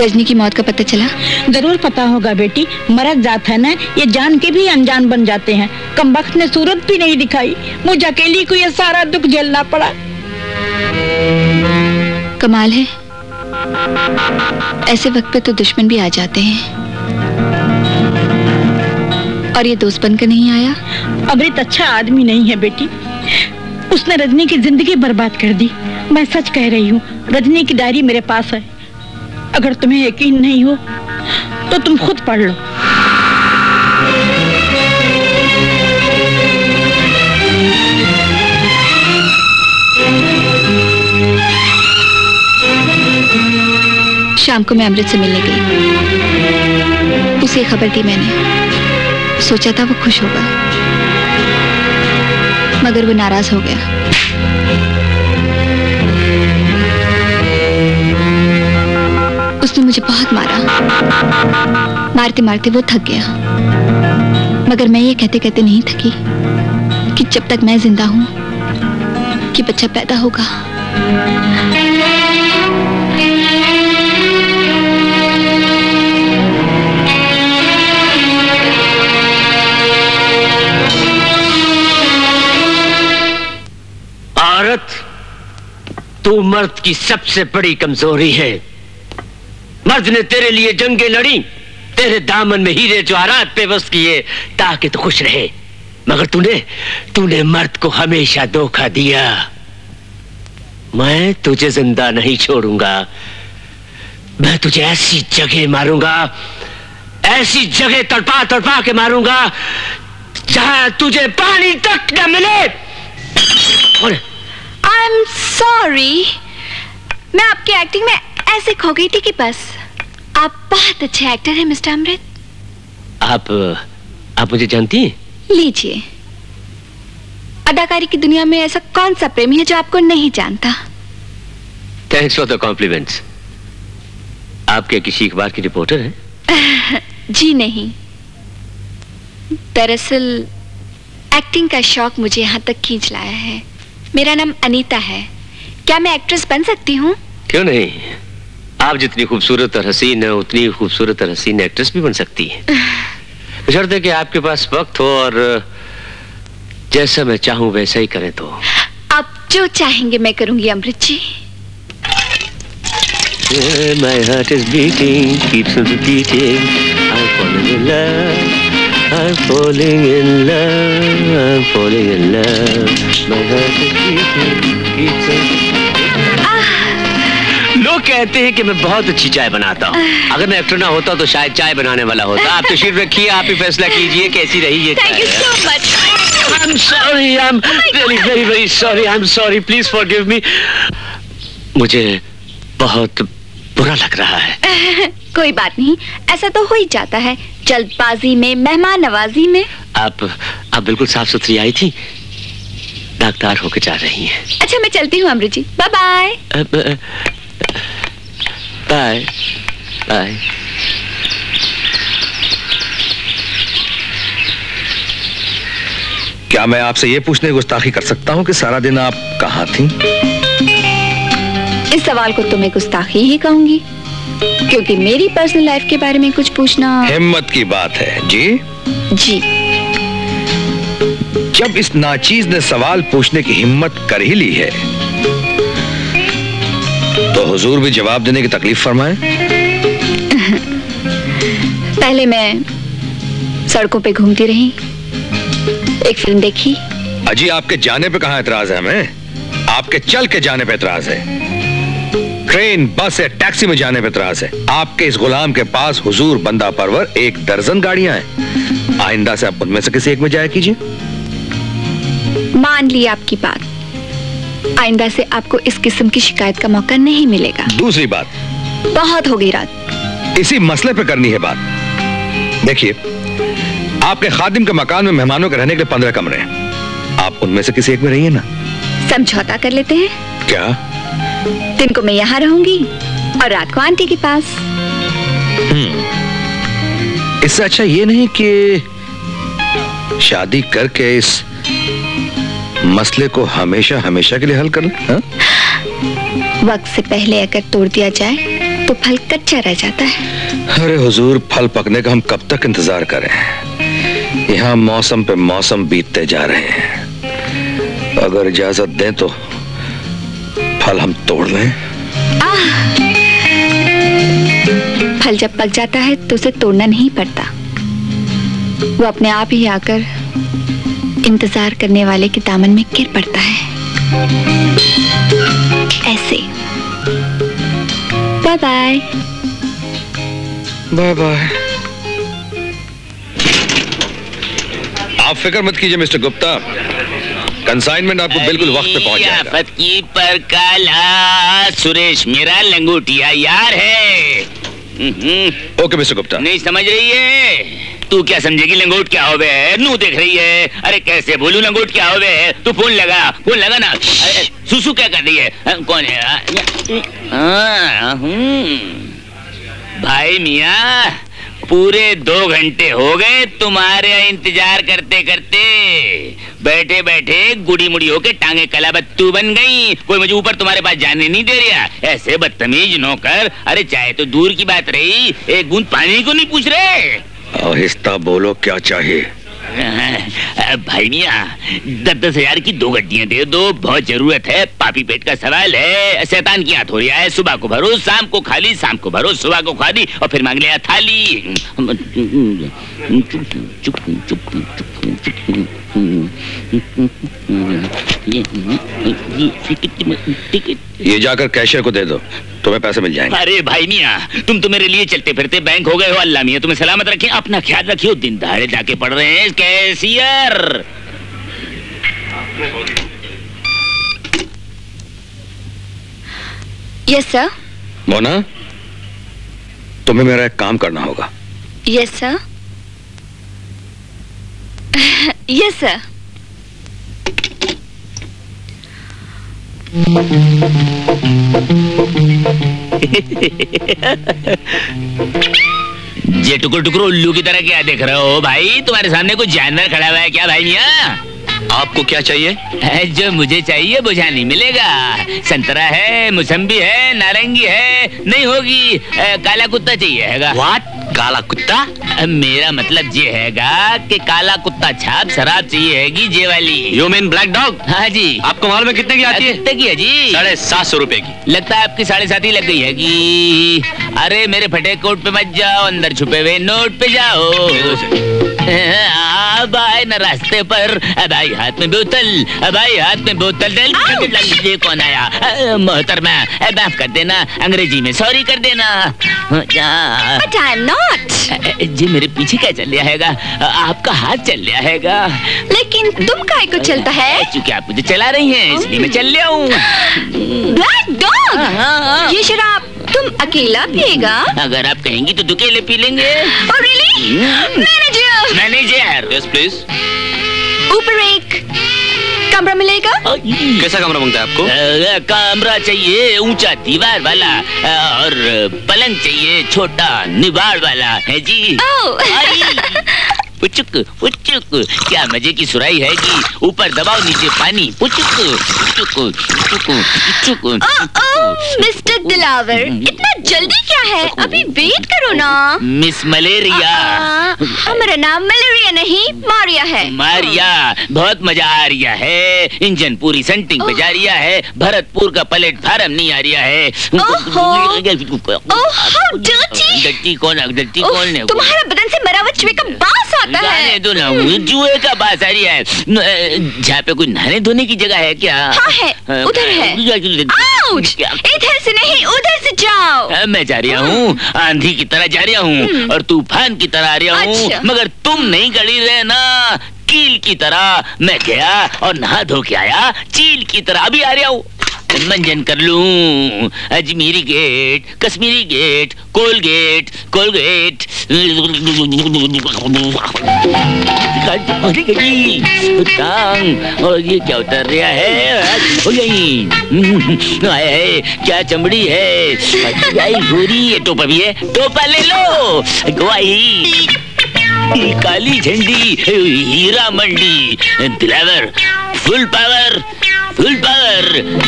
रजनी की मौत का पता चला? जरूर पता होगा बेटी, मरद जात है ना, ये जान के भी अनजान बन जाते हैं। कमबख्त ने सूरत भी नहीं दिखाई, मुझे अकेली को ये सारा दुख झेलना पड़ा। कमाल है, ऐसे वक्त पे तो दुश्मन भी आ जाते हैं। और ये दोस्त बनकर नहीं आया? अमृत अच्छा आदमी नहीं है बेटी, उसने रजनी की जिंदगी बर्बाद कर दी। मैं सच कह रही हूँ, रजनी की डायरी मेरे पास है। अगर तुम्हें यकीन नहीं हो तो तुम खुद पढ़ लो। शाम को मैं अमृत से मिलने गई, उसे खबर दी मैंने। सोचा था वो खुश होगा, मगर वो नाराज हो गया। उसने मुझे बहुत मारा, मारते मारते वो थक गया। मगर मैं ये कहते कहते नहीं थकी कि जब तक मैं जिंदा हूं कि बच्चा पैदा होगा। औरत, तू मर्द की सबसे बड़ी कमजोरी है। मर्द ने तेरे लिए जंगें लड़ी, तेरे दामन में हीरे जवाहरात पेवस्त किए ताकि तू खुश रहे, मगर तूने मर्द को हमेशा धोखा दिया। मैं तुझे जिंदा नहीं छोड़ूंगा, मैं तुझे ऐसी जगह मारूंगा, ऐसी जगह तड़पा तड़पा के मारूंगा जहां तुझे पानी तक न मिले। आई एम सॉरी, मैं आपकी एक्टिंग में ऐसे खो गई थी कि बस। आप बहुत अच्छे एक्टर हैं मिस्टर अमृत। आप मुझे जानती हैं? लीजिए, अदाकारी की दुनिया में ऐसा कौन सा प्रेमी है जो आपको नहीं जानता। Thanks for the compliments. आप क्या किसी अखबार की रिपोर्टर हैं? जी नहीं, दरअसल एक्टिंग का शौक मुझे यहाँ तक खींच लाया है। मेरा नाम अनीता है। क्या मैं एक्ट्रेस बन सकती हूँ? क्यों नहीं, आप जितनी खूबसूरत और हसीन है उतनी खूबसूरत और हसीन एक्ट्रेस भी बन सकती है, बशर्ते कि आपके पास वक्त हो और जैसा मैं चाहूँ वैसा ही करें। तो आप जो चाहेंगे मैं करूंगी अमृत जी। My heart is beating, keeps on repeating. I'm falling in love, I'm falling in love, I'm falling in love. My heart is beating, keeps on. लोग कहते हैं कि मैं बहुत अच्छी चाय बनाता हूँ। अगर मैं एक्टर ना होता तो शायद चाय बनाने वाला होता। आप तशरीफ रखिए, आप ही फैसला कीजिए कैसी रही ये चाय। Thank you so much. I'm sorry, I'm really very very sorry. I'm sorry, please forgive me. मुझे बहुत बुरा लग रहा है। कोई बात नहीं, ऐसा तो हो ही जाता है, जल्दबाजी में, मेहमान नवाजी में। आप बिल्कुल साफ सुथरी आई थी, दागदार होकर जा रही हैं। अच्छा मैं चलती हूँ Amrit ji, bye bye. Bye bye. क्या मैं आपसे ये पूछने की गुस्ताखी कर सकता हूँ कि सारा दिन आप कहाँ थीं? इस सवाल को तो मैं गुस्ताखी ही कहूंगी, क्योंकि मेरी पर्सनल लाइफ के बारे में कुछ पूछना हिम्मत की बात है। जी जी। जब इस नाचीज ने सवाल पूछने की हिम्मत कर ही ली है तो हुजूर भी जवाब देने की तकलीफ फरमाएं। पहले मैं सड़कों पे घूमती रही, एक फिल्म देखी। अजी आपके जाने पे कहां एतराज है हमें, आपके चल के जाने पे एतराज है। ट्रेन, बस या टैक्सी में जाने पे एतराज है। आपके इस गुलाम के पास हुजूर बंदा परवर 1 दर्जन गाड़ियां हैं। आइंदा से आप उनमें से किसी एक में जाया कीजिए। मान ली आपकी बात, आइंदा से आपको इस किस्म की शिकायत का मौका नहीं मिलेगा। दूसरी बात, बहुत हो गई रात, इसी मसले पे करनी है बात। देखिए, आपके खादिम के मकान में मेहमानों के रहने के लिए 15 कमरे हैं। आप उनमें से किसी एक में रहिए ना। समझौता कर लेते हैं। क्या? दिन को मैं यहाँ रहूंगी और रात को आंटी के पास। इससे अच्छा ये नहीं कि शादी करके इस मसले को हमेशा हमेशा के लिए हल कर लें? वक्त से पहले अगर तोड़ दिया जाए तो फल कच्चा रह जाता है। अरे हुजूर, फल पकने का हम कब तक इंतजार करें? यहाँ मौसम पे मौसम बीतते जा रहे हैं। अगर इजाजत दें तो फल हम तोड़ लें। फल जब पक जाता है तो उसे तोड़ना नहीं पड़ता, वो अपने आप ही आकर इंतजार करने वाले के दामन में गिर पड़ता है। ऐसे। Bye bye. Bye bye. आप फिक्र मत कीजिए मिस्टर गुप्ता, कंसाइनमेंट आपको बिल्कुल वक्त पे पहुंच जाएगा। की पर काला सुरेश मेरा लंगोटिया यार है। Okay mister Gupta. नहीं समझ रही है? तू क्या समझेगी लंगोट क्या हो बे? नू देख रही है? अरे कैसे बोलूं लंगोट क्या हो बे? तू फोन लगा ना। सुसु क्या कर रही है? कौन है? भाई मियाँ, पूरे 2 घंटे हो गए तुम्हारे इंतजार करते करते। बैठे बैठे गुड़ी मुड़ी होके टांगे कलाबत्तू बन गई। कोई मुझे ऊपर तुम्हारे पास जाने नहीं दे रहा। ऐसे बदतमीज नौकर। अरे चाहे तो दूर की बात रही, एक बूंद पानी को नहीं पूछ रहे। आहिस्ता बोलो, क्या चाहिए? भाई मियाँ 10-10 हजार की 2 गड्डियां दे दो, बहुत जरूरत है। पापी पेट का सवाल है, शैतान की हाथ हो रहा है। सुबह को भरो, शाम को खाली, शाम को भरो, सुबह को खाली, और फिर मांग लिया थाली। ये जाकर कैशियर को दे दो, तुम्हें पैसे मिल जाएंगे। अरे भाई मियाँ, तुम तो मेरे लिए चलते फिरते बैंक हो गए हो। अल्लाह मियाँ तुम्हें सलामत रखे, अपना ख्याल रखियो। दिन दहाड़े डाके पड़ रहे हैं कैशियर। Yes sir. मोना, तुम्हें मेरा एक काम करना होगा। Yes sir. Yes sir. जे टुकड़ो टुकड़ो उल्लू की तरह क्या देख रहे हो भाई? तुम्हारे सामने कोई जानवर खड़ा हुआ है क्या भाई मियाँ? आपको क्या चाहिए? जो मुझे चाहिए बुझा नहीं मिलेगा। संतरा है, मौसम्बी है, नारंगी है, नहीं होगी। काला कुत्ता चाहिए हैगा। व्हाट? काला कुत्ता? मेरा मतलब ये हैगा कि काला कुत्ता छाप शराब चाहिए हैगी, जे वाली। You mean black dog? हाँ जी। आपको मालूम है कितने की आती है? कितने की है जी? 750 रुपए की। लगता है आपकी 7.5 लग गई हैगी। अरे मेरे फटे कोट पे मत जाओ, अंदर छुपे हुए नोट पे जाओ। अब आए न रास्ते पर, अब आई हाथ में बोतल, अब आई हाथ में बोतल। ये कौन आया? मोहतरमा माफ कर देना, अंग्रेजी में सॉरी कर देना। But I'm not. जी मेरे पीछे क्या चल रहा हैगा? आपका हाथ चल रहा हैगा। लेकिन तुम काय को चलता है? क्योंकि आप मुझे चला रही हैं, इसलिए मैं चल रहा हूँ। ब्लैक डॉग, ये शराब तुम अकेला पिएगा? अगर आप कहेंगी तो दुकेले पी लेंगे। Oh really? Manager. Manager. Yes please. ऊपर एक कमरा मिलेगा? कैसा कमरा मांगता है आपको? कमरा चाहिए ऊंचा दीवार वाला, और पलंग चाहिए छोटा निवाड़ वाला है जी। पुचुक पुचुक, क्या मजे की सुराई है कि ऊपर दबाओ नीचे पानी। पुचुक पुचुक पुचुक पुचुक। मिस्टर दिलावर, इतना जल्दी क्या है? अभी वेट करो ना। Miss malaria. हमारा नाम मलेरिया नहीं मारिया है। मारिया, बहुत मजा आ रहा है। इंजन पूरी सेंटिंग पे जा रहा है। भरतपुर का प्लेटफार्म नहीं आ रहा है। डट्टी कौन है? तुम्हारा बदन से मरा हुआ चूहे का बास आता है। दो ना, चूहे का बास आ रहा है। जहाँ पे कोई नहाने धोने की जगह है क्या? हाँ है, उधर है। इधर से नहीं, उधर से जाओ। मैं जा रहा हूँ, आंधी की तरह जा रहा हूँ और तूफान की तरह आ रहा हूँ। अच्छा। मगर तुम नहीं गड़ी रहे ना, कील की तरह मैं गया और नहा धो के आया, चील की तरह अभी आ रहा हूँ। मंजन कर लूं। Ajmeri gate, Kashmiri gate, Colgate Colgate. और ये क्या उतर रहा है? क्या चमड़ी है? भूरी है। टोपा भी है, टोपा ले लो। गवाही काली झंडी, Heera Mandi. Dilawar full power, full power,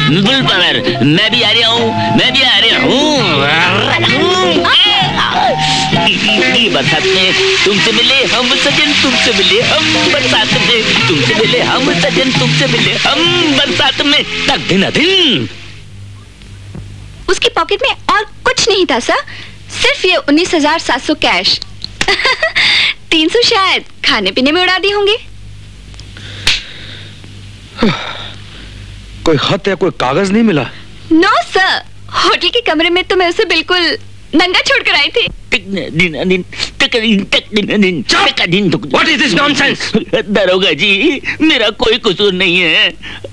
full power. मैं भी आ रहा हूँ, मैं भी आ रहा हूँ। बरसात में तुमसे मिले हम सजन, तुमसे मिले हम बरसात में, तुमसे मिले हम सजन, तुमसे मिले हम बरसात में। तक दिन दिन। उसकी पॉकेट में और कुछ नहीं था सर, सिर्फ ये 19,700 कैश। 300 शायद खाने पीने में उड़ा दिए होंगे। कोई खत या कोई कागज नहीं मिला? नो सर, होटल के कमरे में तो मैं उसे बिल्कुल नंगा छोड़कर आई थी। What is this nonsense? दरोगा जी, मेरा कोई कसूर नहीं है।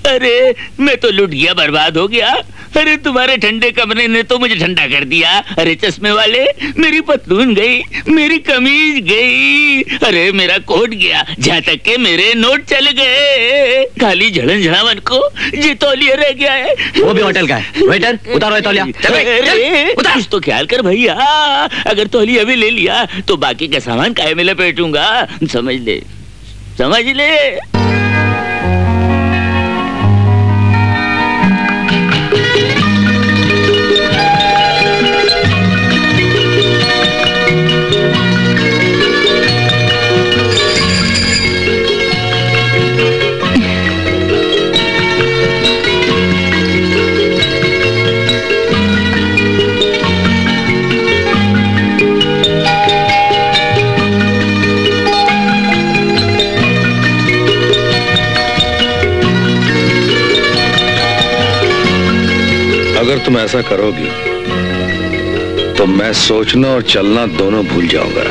अरे मैं तो लुट गया, बर्बाद हो गया। अरे तुम्हारे ठंडे कमरे ने तो मुझे ठंडा कर दिया। अरे चश्मे वाले, मेरी पतलून गई, मेरी कमीज गई, अरे मेरा कोट गया, जहाँ तक के मेरे नोट चले गए। खाली झड़न झड़ावन को ये तौलिया रह गया है। वो भी होटल का है। वेटर उतारो ये तौलिया। कुछ तो ख्याल कर भैया, अगर तौलिया भी ले लिया तो बाकी का सामान काहे में लपेटूंगा? समझ ले, समझ ले। अगर तुम ऐसा करोगी तो मैं सोचना और चलना दोनों भूल जाऊंगा।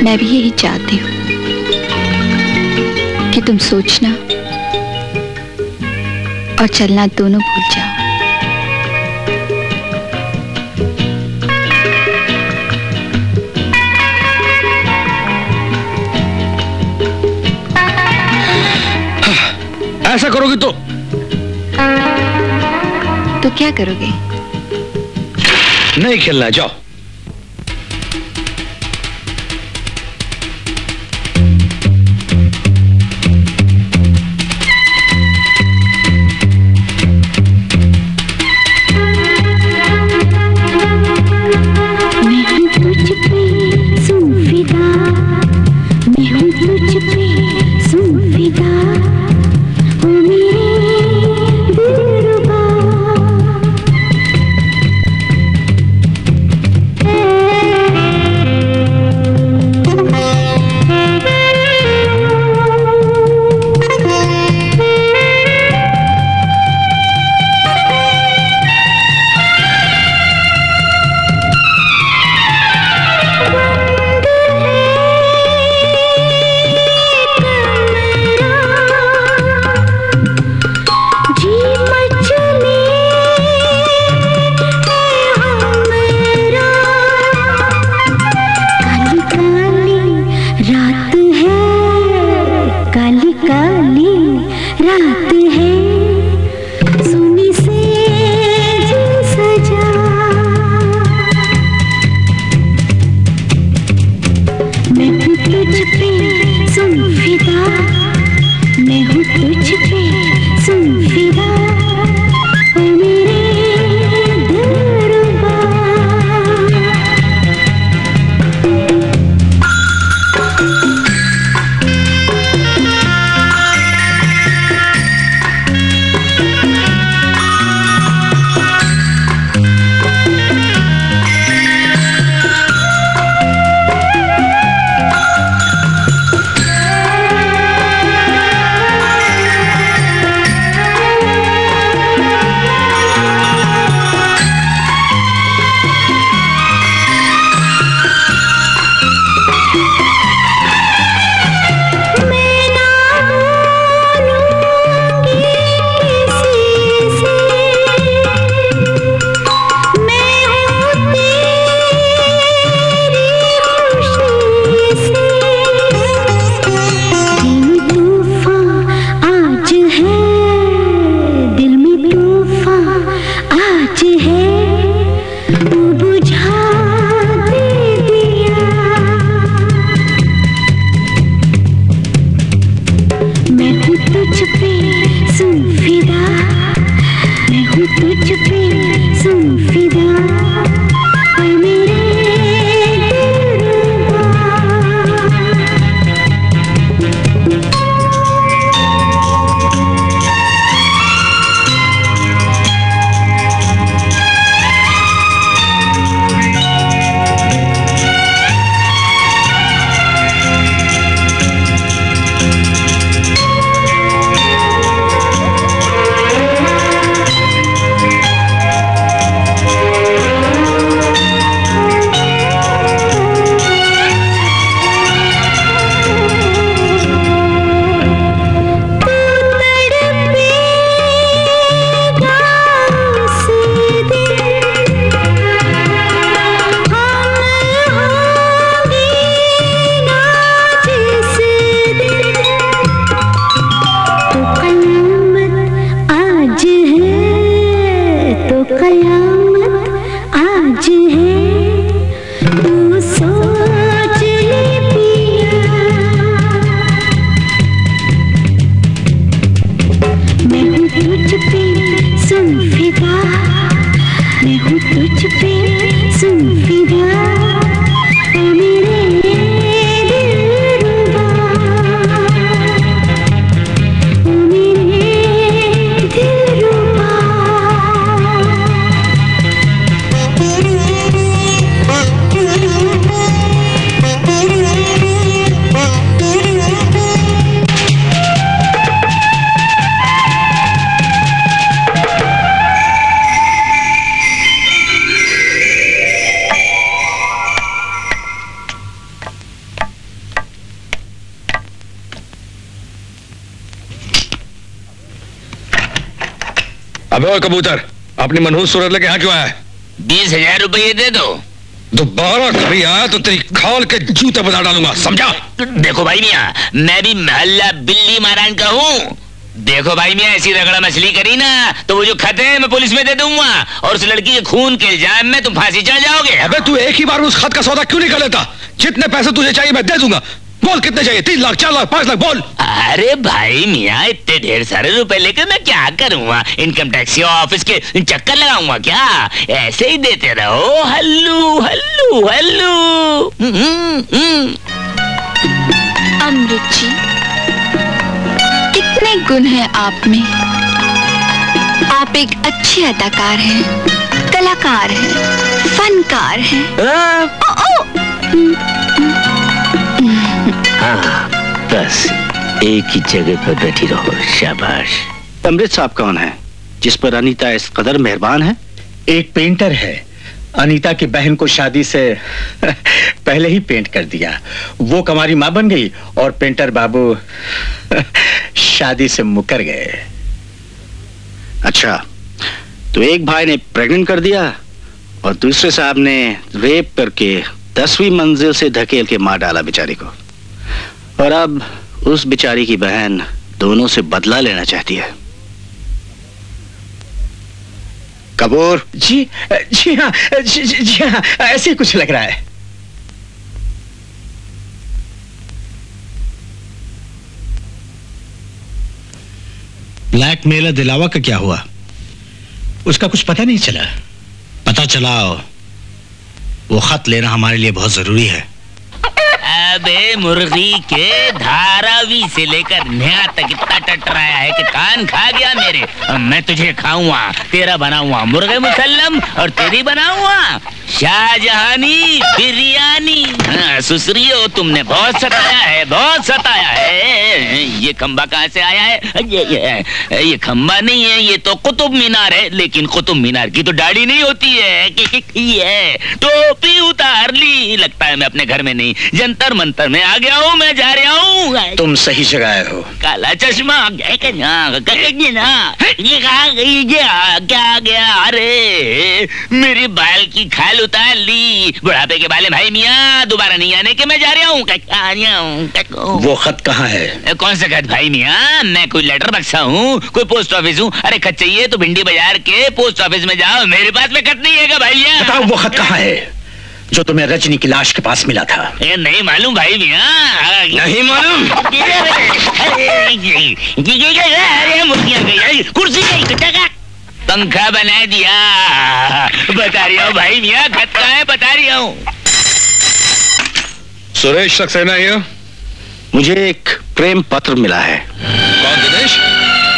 मैं भी यही चाहती हूँ कि तुम सोचना और चलना दोनों भूल जाओ। ऐसा करोगी तो क्या करोगे? नहीं खेलना, जाओ। अबे ओ कबूतर, अपनी मनहूस सूरत लेके यहाँ क्यों आया है? 20,000 रुपये दे दो। दोबारा कभी आया तो तेरी खाल के जूते बजा डालूंगा, समझा? देखो भाई मियाँ, मैं भी महल्ला बिल्ली महाराज का हूँ। देखो भाई मियाँ, ऐसी रगड़ा मछली करी ना तो वो जो खत है मैं पुलिस में दे दूंगा और उस लड़की के खून के इल्जाम में तुम फांसी चढ़ जाओगे। अबे तू एक ही बार उस खत का सौदा क्यों नहीं कर लेता? जितने पैसे तुझे चाहिए मैं दे दूंगा। बोल कितने चाहिए? 3 लाख, 4 लाख, 5 लाख, बोल। अरे भाई मियाँ, इतने ढेर सारे रुपए लेकर मैं क्या करूँगा? इनकम टैक्स ऑफिस के चक्कर लगाऊंगा क्या? ऐसे ही देते रहो, हल्लू हल्लू हल्लू। अमृत जी, कितने गुण हैं आप में। आप एक अच्छे अदाकार हैं, कलाकार हैं, फनकार हैं। हाँ, बस एक ही जगह पर बैठी रहो, शाबाश। अमृत साहब कौन है जिस पर अनीता इस कदर मेहरबान है? एक पेंटर है, अनीता की बहन को शादी से पहले ही पेंट कर दिया। वो कमारी माँ बन गई और पेंटर बाबू शादी से मुकर गए। अच्छा, तो एक भाई ने प्रेग्नेंट कर दिया और दूसरे साहब ने रेप करके 10वीं मंजिल से धकेल के मार डाला बेचारी को। और अब उस बेचारी की बहन दोनों से बदला लेना चाहती है। कपूर जी हाँ, जी हाँ, ऐसे ही कुछ लग रहा है। ब्लैकमेलर दिलावा का क्या हुआ? उसका कुछ पता नहीं चला। पता चलाओ, वो खत लेना हमारे लिए बहुत जरूरी है। अबे मुर्गी के धारावी से लेकर न्या तक इतना टटराया है कि कान खा गया मेरे। मैं तुझे खाऊंगा, तेरा बनाऊंगा मुर्गे मुसल्लम और तेरी बनाऊंगा शाहजहानी बिरयानी। सुसरियो, तुमने बहुत सताया है, बहुत सताया है। ये खंबा कहाँ से आया है? ये खंबा नहीं है, ये तो कुतुब मीनार है। लेकिन कुतुब मीनार की तो दाढ़ी नहीं होती है। ये टोपी उतार ली, लगता है मैं अपने घर में नहीं जंतर मंतर में आ गया हूँ। मैं जा रहा हूँ। तुम सही जगह आए हो। काला चश्मा ये कहाँ गई? क्या गया? अरे मेरी बाल की खाल उतार ली। बुढ़ापे के बाले भाई मियाँ, दोबारा नहीं आने के। मैं जा रहा हूँ। वो खत कहाँ है? कौन सा खत भाई मियाँ? मैं कोई लेटर बक्सा हूँ, कोई पोस्ट ऑफिस हूँ? अरे खत चाहिए तो भिंडी बाजार के पोस्ट ऑफिस में जाओ, मेरे पास में खत नहीं है भाई मियाँ। बताओ वो खत कहाँ है जो तुम्हें रजनी की लाश के पास मिला था? नहीं मालूम भाई मियाँ, नहीं मालूम। अरे मुर्गियाँ गई, कुर्सी गई, पंखा बना दिया। बता रही हूँ भाई मियाँ, खत कहाँ है बता रही हूँ। सुरेश सक्सेना ये? मुझे एक प्रेम पत्र मिला है। कौन दिनेश?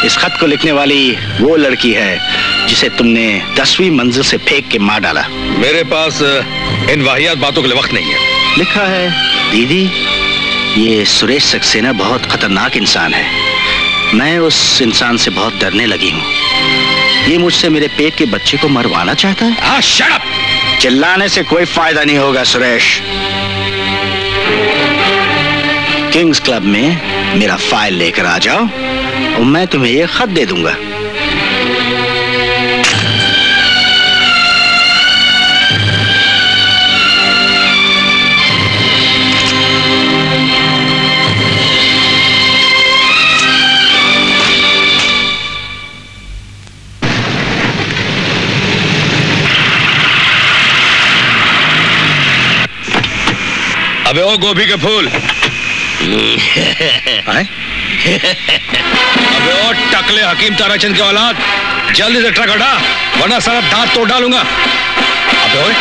इस खत को लिखने वाली वो लड़की है जिसे तुमने 10वीं मंजिल से फेंक के मार डाला। मेरे पास इन वाहियात बातों के लिए वक्त नहीं है। लिखा है, दीदी ये सुरेश सक्सेना बहुत खतरनाक इंसान है। मैं उस इंसान से बहुत डरने लगी हूँ। ये मुझसे मेरे पेट के बच्चे को मरवाना चाहता है। Shut up! चिल्लाने से कोई फायदा नहीं होगा सुरेश। किंग्स क्लब में मेरा फाइल लेकर आ जाओ और मैं तुम्हें ये खत दे दूंगा। अबे ओ गोभी के फूल, अबे ओ टकले हकीम ताराचंद के औलाद, जल्दी से ट्रक हटा वरना सारा दांत तोड़ डालूंगा। अबे ओए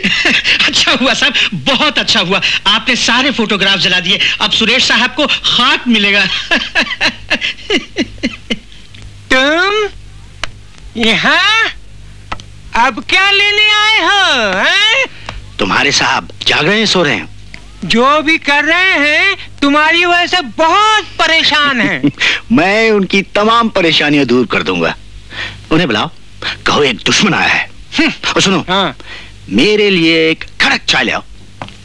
अच्छा हुआ साहब, बहुत अच्छा हुआ, आपने सारे फोटोग्राफ जला दिए। अब सुरेश साहब को खाक मिलेगा। तुम यहाँ अब क्या लेने आए हो हैं? तुम्हारे साहब जाग रहे हैं, सो रहे हैं? जो भी कर रहे हैं तुम्हारी वजह से बहुत परेशान हैं। मैं उनकी तमाम परेशानियां दूर कर दूंगा। उन्हें बुलाओ, कहो एक दुश्मन आया है। और सुनो, हाँ। मेरे लिए एक कड़क चाय ले आओ।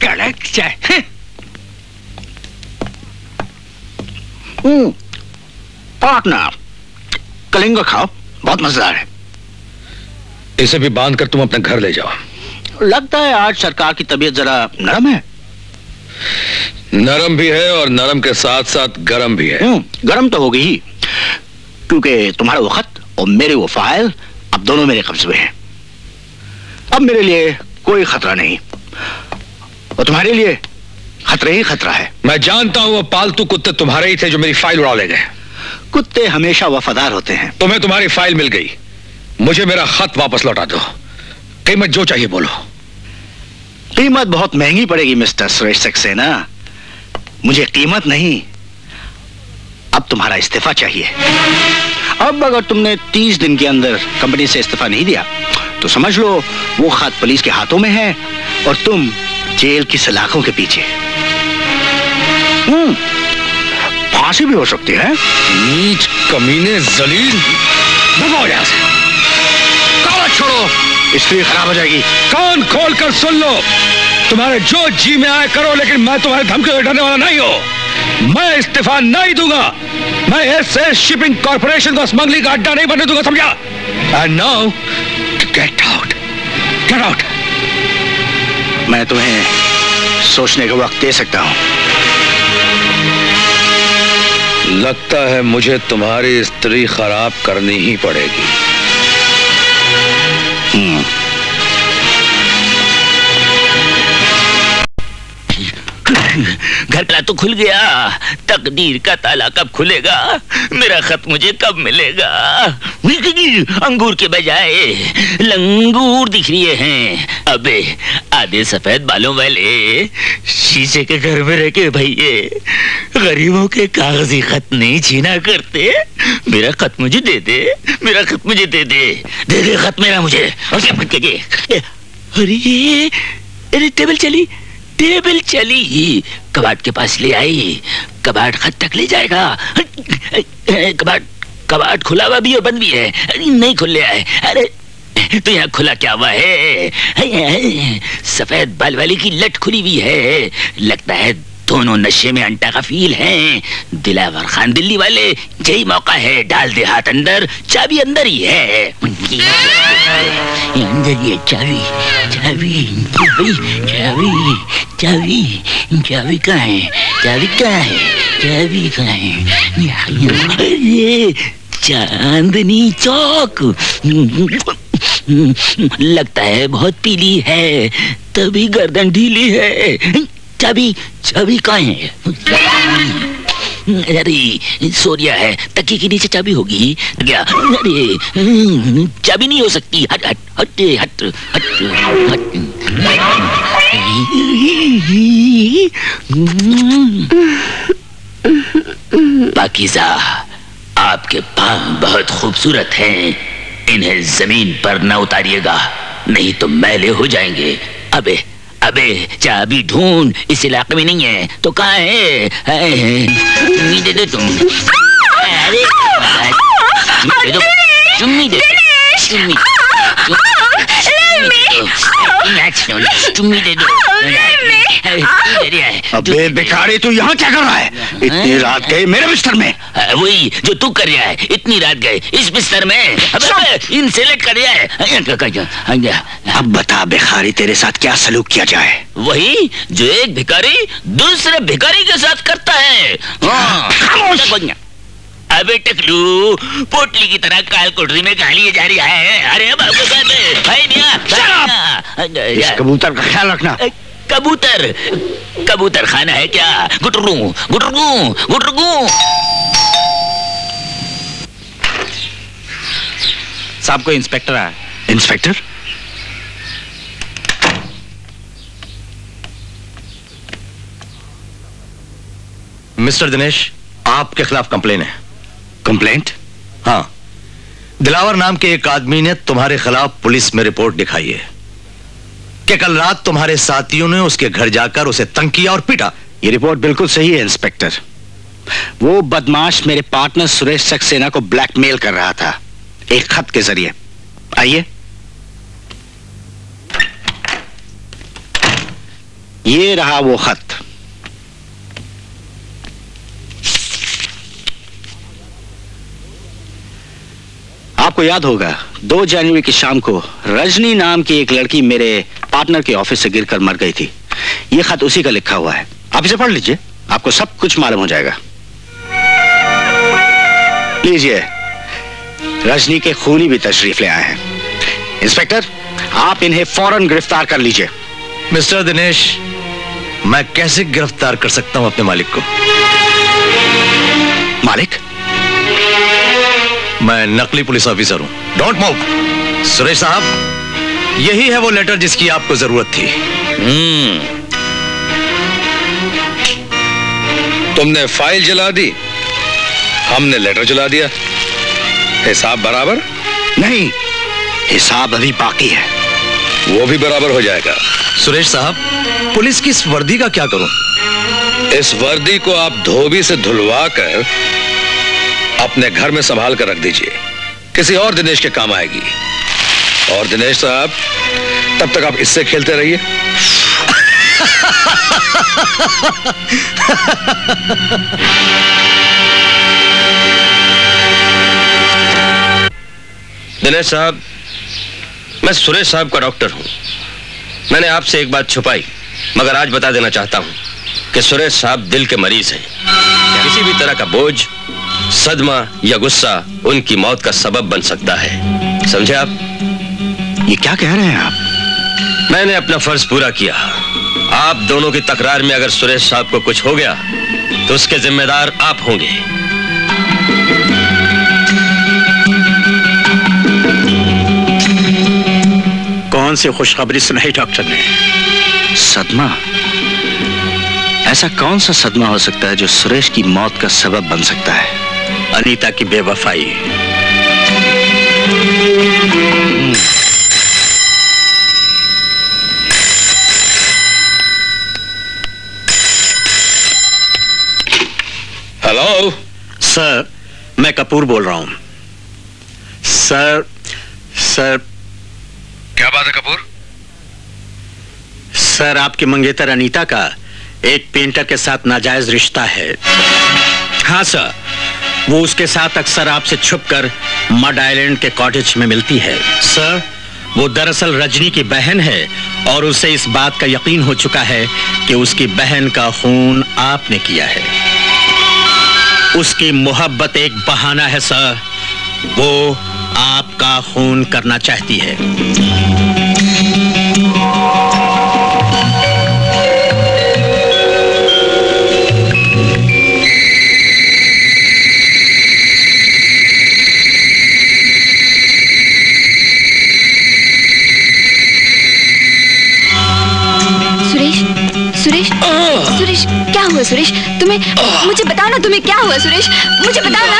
कड़क चाय? पार्टनर, कलिंगा खाओ, बहुत मजेदार है। इसे भी बांध कर तुम अपने घर ले जाओ। लगता है आज सरकार की तबीयत जरा नरम है। नरम भी है और नरम के साथ साथ गरम भी है। गरम तो होगी ही, क्योंकि तुम्हारा वो खत और मेरे वो फाइल अब दोनों मेरे कब्जे में हैं। अब मेरे लिए कोई खतरा नहीं, और तुम्हारे लिए खतरा ही खतरा है। मैं जानता हूं वो पालतू कुत्ते तुम्हारे ही थे जो मेरी फाइल उड़ा ले गए। कुत्ते हमेशा वफादार होते हैं। तुम्हें तुम्हारी फाइल मिल गई, मुझे मेरा खत वापस लौटा दो। कीमत जो चाहिए बोलो। कीमत बहुत महंगी पड़ेगी मिस्टर सुरेश सक्सेना। मुझे कीमत नहीं, अब तुम्हारा इस्तीफा चाहिए। अब अगर तुमने 30 दिन के अंदर कंपनी से इस्तीफा नहीं दिया तो समझ लो वो खत पुलिस के हाथों में है और तुम जेल की सलाखों के पीछे। फांसी भी हो सकती है। नीच कमीने जलील, भगाओ यहां से। कागज छोड़ो, स्त्री खराब हो जाएगी। कान खोल कर सुन लो, तुम्हारे जो जी में आए करो, लेकिन मैं तुम्हारे धमकी से डरने वाला नहीं हूं। मैं इस्तीफा नहीं दूंगा। मैं एसएस शिपिंग कॉर्पोरेशन को स्मगलिंग का अड्डा नहीं बनने दूंगा, समझा? And now get out, get out. मैं तुम्हें सोचने का वक्त दे सकता हूं। लगता है मुझे तुम्हारी स्त्री खराब करनी ही पड़ेगी। घर का तो खुल गया, तकदीर का ताला कब खुलेगा? मेरा खत मुझे कब मिलेगा? अंगूर के बजाय लंगूर दिख रहे हैं। अबे आधे सफेद बालों वाले शीशे के घर में रह के भैये गरीबों के कागजी खत नहीं छीना करते। मेरा खत मुझे दे दे, मेरा खत मुझे दे दे, दे दे खत मेरा मुझे। अरे टेबल चली, टेबल चली, कबाड़ के पास ले आई। कबाड़ खत तक ले जाएगा। कबाड़ खुला हुआ भी और बंद भी है, नहीं खुल रहा है। अरे तो यहाँ खुला क्या हुआ है? सफेद बाल वाली की लट खुली हुई है। लगता है दोनों नशे में अंटा का फील हैं। दिलावर खान दिल्ली वाले, यही मौका है, डाल दे हाथ अंदर, चाबी अंदर ही है। अंदर ये चाबी, चाबी, चाबी, चाबी, चाबी, चाबी कहाँ है? चाबी कहाँ है? चाबी कहाँ है? अरे चांदनी चौक। लगता है बहुत पीली है, तभी गर्दन ढीली है। चाबी, चाबी कहाँ है? अरे सोरिया है, तकिए के नीचे चाबी होगी क्या? अरे चाबी नहीं हो सकती। हट हट हट हट हट हट। पाकीज़ा, आपके पाँव बहुत खूबसूरत हैं, इन्हें जमीन पर न उतारिएगा, नहीं तो मैले हो जाएंगे। अबे अबे चाबी ढूंढ, इस इलाके में नहीं है तो कहाँ है? चुम्मी दे दो तुम। अरे दे दो, चुम्मी दे दो, चुम्मी, चुम्मी दे दो। अबे भिखारी, तू यहाँ क्या कर रहा है? इतनी रात गए मेरे बिस्तर में। वही जो तू कर रहा है, इतनी रात गए इस बिस्तर में। अबे इनसेलेक्ट कर रहा है। अब बता भिखारी, तेरे साथ क्या सलूक किया जाए? वही जो एक भिखारी दूसरे भिखारी के साथ करता है। अबे टकलू, पोटली की तरह काल कोठरी में कहा लिए जा रही है। अरे इस कबूतर का ख्याल रखना। कबूतर, कबूतर खाना है क्या? गुटरू गुटरू गुटरू। साहब को इंस्पेक्टर आया। इंस्पेक्टर? मिस्टर दिनेश, आपके खिलाफ कंप्लेन है। कंप्लेंट? हाँ, दिलावर नाम के एक आदमी ने तुम्हारे खिलाफ पुलिस में रिपोर्ट दिखाई है कि कल रात तुम्हारे साथियों ने उसके घर जाकर उसे तंग किया और पीटा। ये रिपोर्ट बिल्कुल सही है इंस्पेक्टर। वो बदमाश मेरे पार्टनर सुरेश सक्सेना को ब्लैकमेल कर रहा था एक खत के जरिए। आइए, ये रहा वो खत। आपको याद होगा 2 जनवरी की शाम को रजनी नाम की एक लड़की मेरे पार्टनर के ऑफिस से गिरकर मर गई थी। ये खत उसी का लिखा हुआ है। आप इसे पढ़ लीजिए, आपको सब कुछ मालूम हो जाएगा। लीजिए, रजनी के खूनी भी तशरीफ ले आए हैं। इंस्पेक्टर, आप इन्हें फौरन गिरफ्तार कर लीजिए। मिस्टर दिनेश, मैं कैसे गिरफ्तार कर सकता हूं अपने मालिक को? मालिक? मैं नकली पुलिस ऑफिसर हूं। Don't move. सुरेश साहब, यही है वो लेटर जिसकी आपको जरूरत थी। तुमने फाइल जला दी, हमने लेटर जला दिया। हिसाब बराबर? नहीं, हिसाब अभी बाकी है। वो भी बराबर हो जाएगा। सुरेश साहब, पुलिस की इस वर्दी का क्या करूं? इस वर्दी को आप धोबी से धुलवा कर अपने घर में संभाल कर रख दीजिए, किसी और दिनेश के काम आएगी। और दिनेश साहब, तब तक आप इससे खेलते रहिए। दिनेश साहब, मैं सुरेश साहब का डॉक्टर हूं। मैंने आपसे एक बात छुपाई, मगर आज बता देना चाहता हूं कि सुरेश साहब दिल के मरीज हैं। किसी भी तरह का बोझ, सदमा या गुस्सा उनकी मौत का सबब बन सकता है। समझे आप? ये क्या कह रहे हैं आप? मैंने अपना फर्ज पूरा किया। आप दोनों की तकरार में अगर सुरेश साहब को कुछ हो गया तो उसके जिम्मेदार आप होंगे। कौन सी खुशखबरी सुनाई डॉक्टर ने? सदमा? ऐसा कौन सा सदमा हो सकता है जो सुरेश की मौत का सबब बन सकता है? अनीता की बेवफाई। हेलो सर, मैं कपूर बोल रहा हूं। सर क्या बात है कपूर? सर, आपकी मंगेतर अनीता का एक पेंटर के साथ नाजायज रिश्ता है। हाँ सर, वो उसके साथ अक्सर आपसे छुपकर मड आइलैंड के कॉटेज में मिलती है। सर, वो दरअसल रजनी की बहन है और उसे इस बात का यकीन हो चुका है कि उसकी बहन का खून आपने किया है। उसकी मोहब्बत एक बहाना है सर, वो आपका खून करना चाहती है। सुरेश, क्या हुआ सुरेश? तुम्हें मुझे बताओ ना, तुम्हें क्या हुआ सुरेश? मुझे बताओ ना।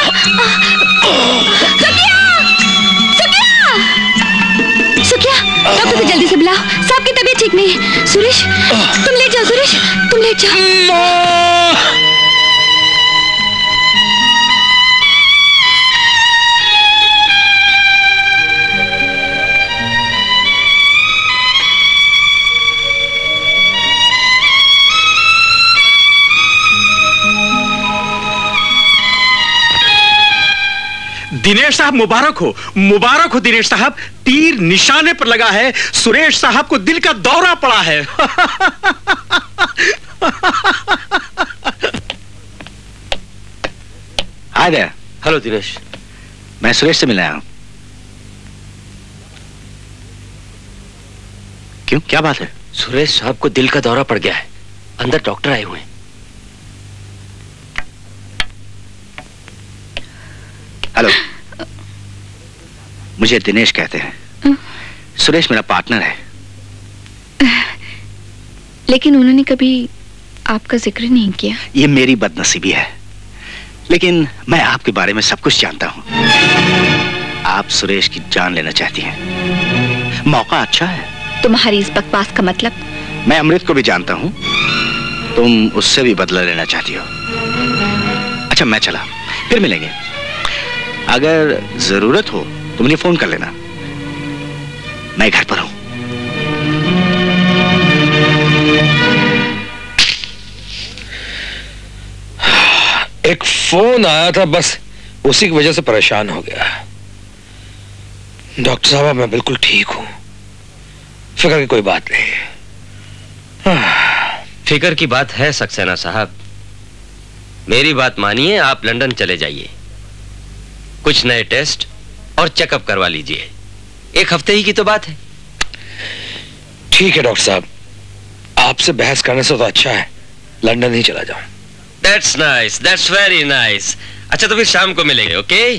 सुखिया, डॉक्टर को जल्दी से बुलाओ, साहब की तबीयत ठीक नहीं है। सुरेश, तुम लेट जाओ। सुरेश, तुम लेट जाओ। दिनेश साहब, मुबारक हो दिनेश साहब। तीर निशाने पर लगा है। सुरेश साहब को दिल का दौरा पड़ा है। Hi there. हेलो दिनेश। मैं सुरेश से मिलने आया हूं। क्यों, क्या बात है? सुरेश साहब को दिल का दौरा पड़ गया है, अंदर डॉक्टर आए हुए हैं। हेलो, मुझे दिनेश कहते हैं। सुरेश मेरा पार्टनर है। लेकिन उन्होंने कभी आपका जिक्र नहीं किया। ये मेरी बदनसीबी है, लेकिन मैं आपके बारे में सब कुछ जानता हूँ। आप सुरेश की जान लेना चाहती हैं। मौका अच्छा है। तुम्हारी इस बकवास का मतलब? मैं अमृत को भी जानता हूँ। तुम उससे भी बदला लेना चाहती हो। अच्छा, मैं चला, फिर मिलेंगे। अगर जरूरत हो तो मुझे फोन कर लेना। मैं घर पर हूं। एक फोन आया था, बस उसी की वजह से परेशान हो गया। डॉक्टर साहब, मैं बिल्कुल ठीक हूं, फिक्र की कोई बात नहीं। फिक्र की बात है सक्सेना साहब। मेरी बात मानिए, आप लंदन चले जाइए, कुछ नए टेस्ट और चेकअप करवा लीजिए। 1 हफ्ते ही की तो बात है। ठीक है डॉक्टर साहब, आपसे बहस करने से तो अच्छा है लंदन ही चला जाऊं। That's nice, that's very nice. अच्छा, तो फिर शाम को मिलेंगे, okay?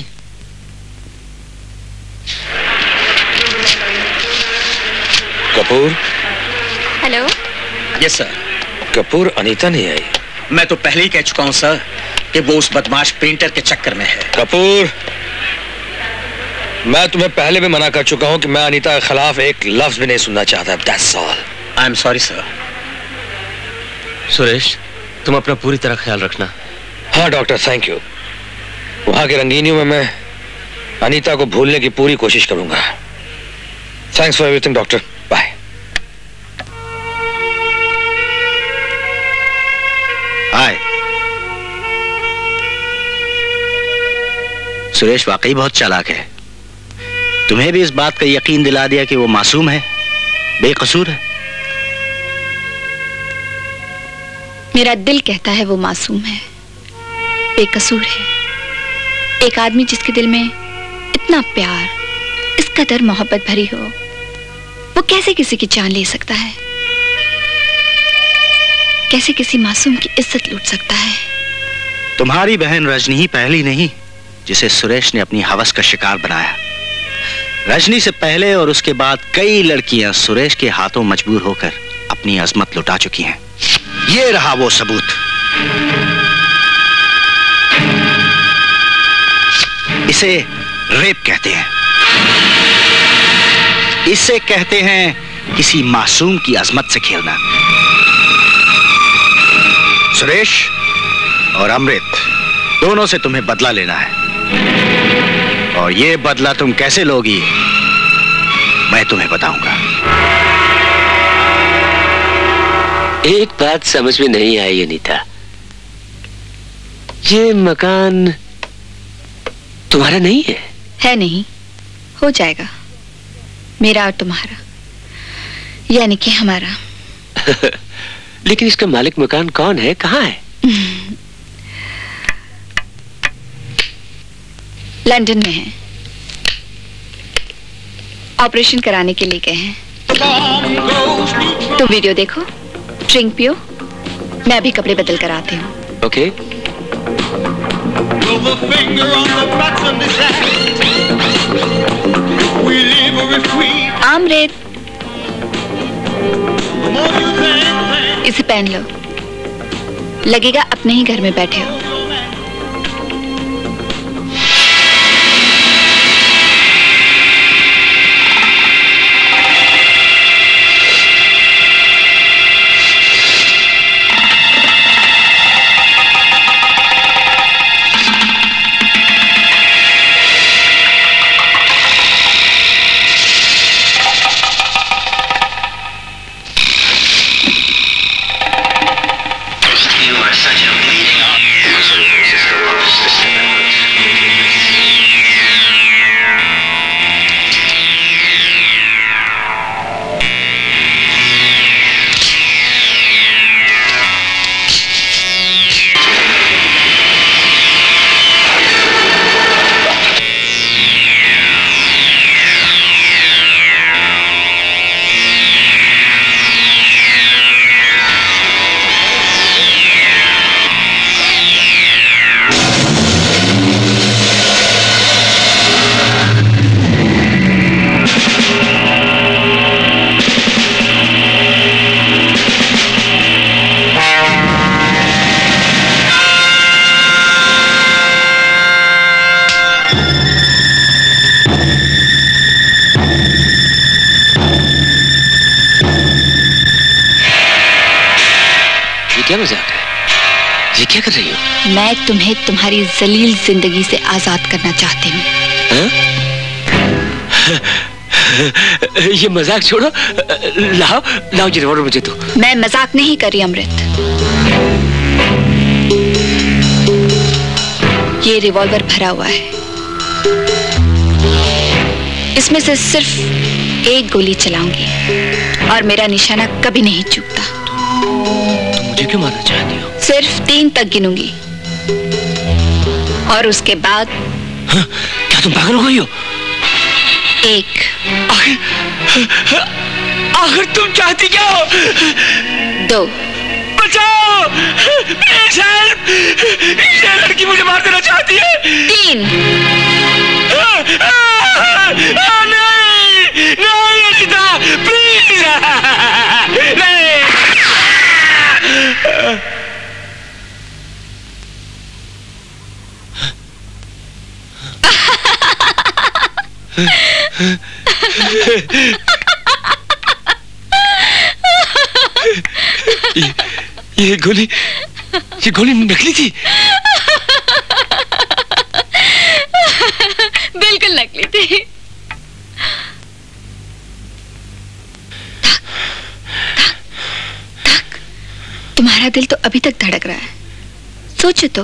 Kapoor. Hello. Yes sir. Kapoor, Anita नहीं आई। मैं तो पहले ही कह चुका हूं सर कि वो उस बदमाश पेंटर के चक्कर में है। कपूर, मैं तुम्हें पहले भी मना कर चुका हूं कि मैं अनीता के खिलाफ एक लफ्ज भी नहीं सुनना चाहता। That's all. I am sorry sir. Suresh, तुम अपना पूरी तरह ख्याल रखना। हाँ डॉक्टर, थैंक यू। वहां की रंगीनियों में मैं अनीता को भूलने की पूरी कोशिश करूंगा। Thanks for everything doctor, bye. Hi. Suresh वाकई बहुत चालाक है। तुम्हें भी इस बात का यकीन दिला दिया कि वो मासूम है, बेकसूर है। मेरा दिल कहता है वो मासूम है, बेकसूर है। एक आदमी जिसके दिल में इतना प्यार, इस कदर मोहब्बत भरी हो, वो कैसे किसी की जान ले सकता है? कैसे किसी मासूम की इज्जत लूट सकता है? तुम्हारी बहन रजनी ही पहली नहीं जिसे सुरेश ने अपनी हवस का शिकार बनाया। रजनी से पहले और उसके बाद कई लड़कियां सुरेश के हाथों मजबूर होकर अपनी अजमत लुटा चुकी हैं। ये रहा वो सबूत। इसे रेप कहते हैं। इसे कहते हैं किसी मासूम की अजमत से खेलना। सुरेश और अमृत दोनों से तुम्हें बदला लेना है, और ये बदला तुम कैसे लोगी मैं तुम्हें बताऊंगा। एक बात समझ में नहीं आई अनीता, ये मकान तुम्हारा नहीं है? है नहीं, हो जाएगा। मेरा और तुम्हारा, यानी कि हमारा। लेकिन इसका मालिक मकान कौन है, कहाँ है? लंदन में है, ऑपरेशन कराने के लिए गए हैं। तुम वीडियो देखो, ड्रिंक पियो, मैं अभी कपड़े बदल कर आती हूँ। ओके। अमृत, इसे पहन लो, लगेगा अपने ही घर में बैठे हो। क्या मजाक है? ये क्या कर रही हो? मैं तुम्हें तुम्हारी जलील जिंदगी से आजाद करना चाहती हूँ। ये मजाक छोड़ो, लाओ लाओ ये रिवॉल्वर मुझे दो। मैं मजाक नहीं कर रही अमृत। ये रिवॉल्वर भरा हुआ है, इसमें से सिर्फ एक गोली चलाऊंगी और मेरा निशाना कभी नहीं चूकता। तुम मुझे क्यों मारना चाहती हो? सिर्फ 3 तक गिनूंगी और उसके बाद। हाँ, क्या तुम पागल हो गई हो? 1। आखिर तुम चाहती क्या हो? 2। बचाओ! Please help! ये लड़की मुझे मार देना चाहती है। 3। नहीं! नहीं अनिता! प्लीज! नहीं! ये गोली नकली थी। बिल्कुल नकली थी। तुम्हारा दिल तो अभी तक धड़क रहा है। सोचो तो,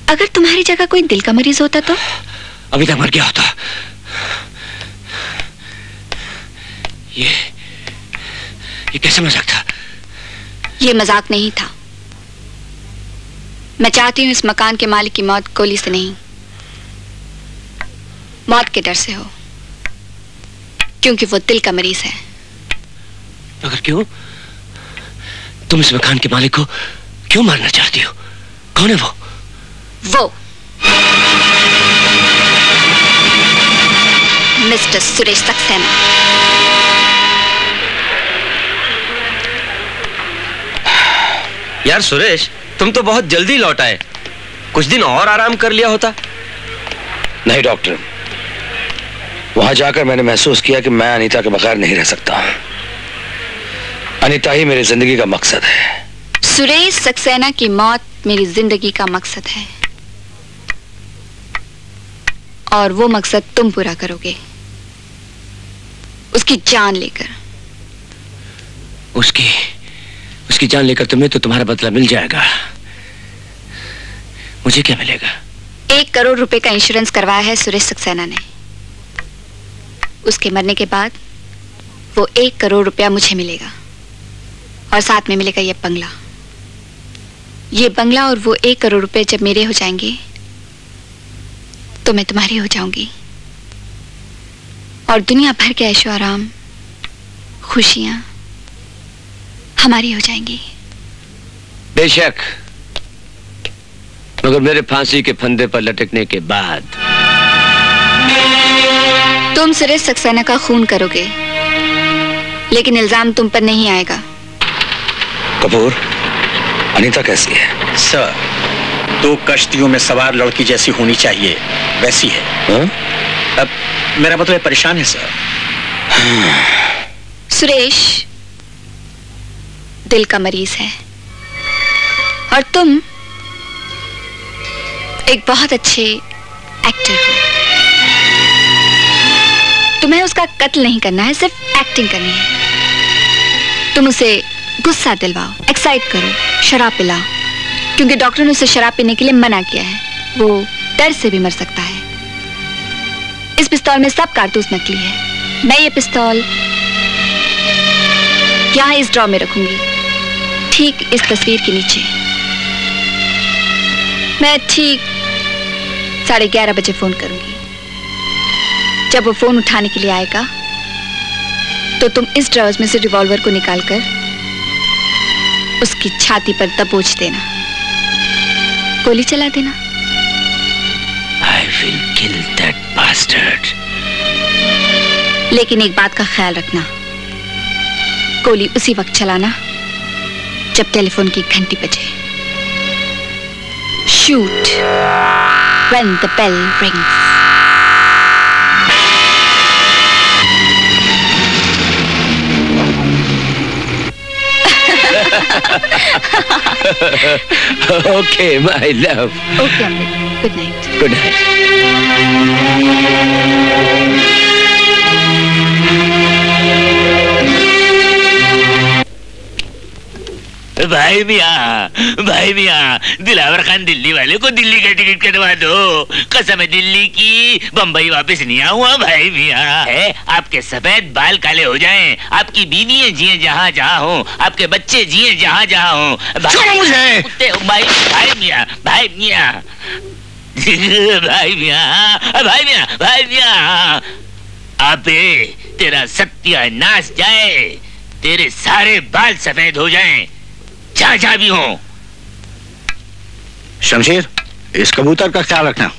अगर तुम्हारी जगह कोई दिल का मरीज होता तो? अभी तक मर गया होता। ये कैसा मजाक था? ये मजाक नहीं था। मैं चाहती हूं इस मकान के मालिक की मौत गोली से नहीं, मौत के डर से हो, क्योंकि वो दिल का मरीज है। मगर क्यों? तुम इस मकान के मालिक को क्यों मारना चाहती हो? कौन है वो? वो मिस्टर सुरेश सक्सेना। यार सुरेश, तुम तो बहुत जल्दी लौट आए। कुछ दिन और आराम कर लिया होता। नहीं डॉक्टर, वहां जाकर मैंने महसूस किया कि मैं अनीता के बगैर नहीं रह सकता। अनीता ही मेरी जिंदगी का मकसद है। सुरेश सक्सेना की मौत मेरी जिंदगी का मकसद है, और वो मकसद तुम पूरा करोगे, उसकी जान लेकर। उसकी जान लेकर तुम्हें तो तुम्हारा बदला मिल जाएगा। मुझे क्या मिलेगा? 1 करोड़ रुपए का इंश्योरेंस करवाया है सुरेश सक्सेना ने। उसके मरने के बाद वो 1 करोड़ रुपया मुझे मिलेगा, और साथ में मिलेगा ये बंगला। ये बंगला और वो 1 करोड़ रुपए जब मेरे हो जाएंगे तो मैं तुम्हारी हो जाऊंगी, और दुनिया भर के ऐशो आराम, खुशियां हमारी हो जाएंगी। बेशक, मगर मेरे फांसी के फंदे पर लटकने के बाद तुम सुरेश सक्सेना का खून करोगे, लेकिन इल्जाम तुम पर नहीं आएगा। कपूर, अनीता कैसी है? सर, 2 कश्तियों में सवार लड़की जैसी होनी चाहिए, वैसी है। अब मेरा मतलब परेशान है सर। सुरेश दिल का मरीज है, और तुम एक बहुत अच्छे एक्टर हो। तुम्हें उसका कत्ल नहीं करना है, सिर्फ एक्टिंग करनी है। तुम उसे गुस्सा दिलवाओ, एक्साइट करो, शराब पिलाओ, क्योंकि डॉक्टर ने उसे शराब पीने के लिए मना किया है। वो डर से भी मर सकता है। इस पिस्तौल में सब कारतूस नकली है। मैं ये पिस्तौल यहाँ इस ड्रॉ में रखूंगी, ठीक इस तस्वीर के नीचे। मैं ठीक 11:30 बजे फोन करूंगी। जब वो फोन उठाने के लिए आएगा तो तुम इस ड्रॉज में से रिवॉल्वर को निकालकर उसकी छाती पर दबोच देना, गोली चला देना। I will kill that bastard. लेकिन एक बात का ख्याल रखना, गोली उसी वक्त चलाना जब टेलीफोन की घंटी बजे। Shoot when the bell rings. Okay my love. Okay Amrit, good night. Good night. भाई मियाँ दिलावर खान दिल्ली वाले को दिल्ली का टिकट कटवा दो। कसम है दिल्ली की, बम्बई वापस नहीं आऊंगा भाई मियाँ। है आपके सफेद बाल काले हो जाएं, आपकी बीवियां जिए जहाँ जहाँ हो, आपके बच्चे जिए जहाँ जहाँ हो। छोड़ो मुझे। भाई मियाँ भाई मियाँ भाई मियाँ अबे तेरा सत्यानाश जाए, तेरे सारे बाल सफेद हो जाएं, जहाँ भी हो। शमशेर, इस कबूतर का ख्याल रखना।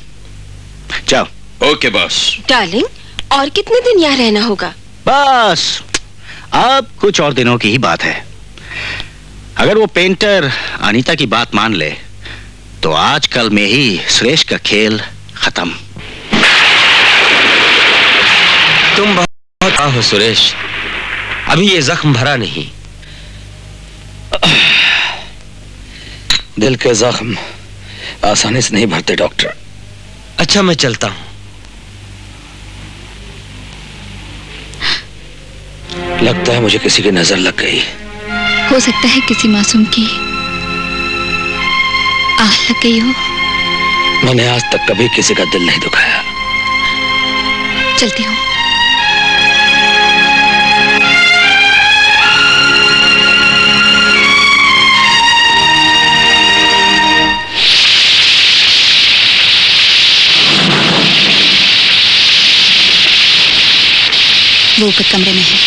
जाओ। Okay boss. डार्लिंग, और कितने दिन यहाँ रहना होगा? बस अब कुछ और दिनों की ही बात है। अगर वो पेंटर अनीता की बात मान ले तो आजकल में ही सुरेश का खेल खत्म। तुम बहुत हो सुरेश, अभी ये जख्म भरा नहीं। दिल के जख्म आसानी से नहीं भरते डॉक्टर। अच्छा मैं चलता हूं। लगता है मुझे किसी की नजर लग गई। हो सकता है किसी मासूम की आह लग गई हो। मैंने आज तक कभी किसी का दिल नहीं दुखाया। चलती हूँ। वो ऊपर कमरे में है।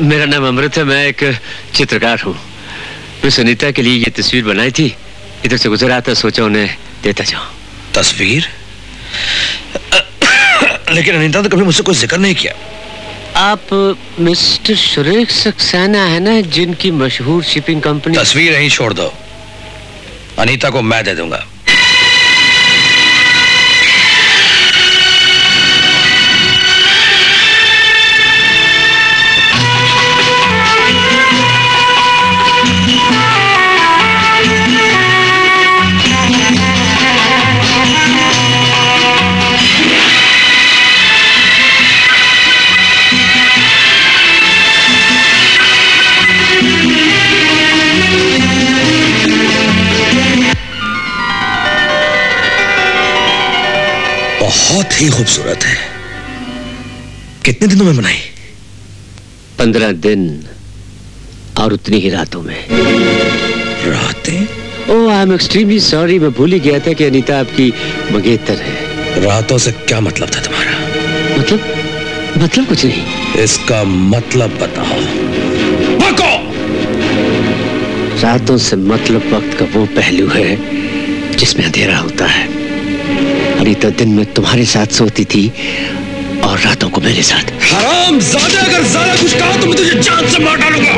मेरा नाम अमृत है, मैं एक चित्रकार हूँ। मैं सुनीता के लिए ये तस्वीर बनाई थी, इधर से गुजरा था, सोचा उन्हें देता जाऊं। तस्वीर? लेकिन अनीता तो कभी मुझसे कोई जिक्र नहीं किया। आप मिस्टर सुरेश सक्सेना है ना, जिनकी मशहूर शिपिंग कंपनी। तस्वीर यहीं छोड़ दो, अनीता को मैं दे दूंगा। बहुत ही खूबसूरत है। कितने दिनों में बनाई? 15 दिन और उतनी ही रातों में। रातें? ओह आई एम एक्सट्रीमली सॉरी, मैं भूल ही गया था कि अनीता आपकी मंगेतर है। रातों से क्या मतलब था तुम्हारा? मतलब कुछ नहीं। इसका मतलब बताओ। बको! रातों से मतलब वक्त का वो पहलू है जिसमें अंधेरा होता है। अनीता दिन में तुम्हारे साथ सोती थी और रातों को मेरे साथ। हरामजादा, अगर ज्यादा कुछ कहा तो मैं तुझे जान से मार डालूंगा।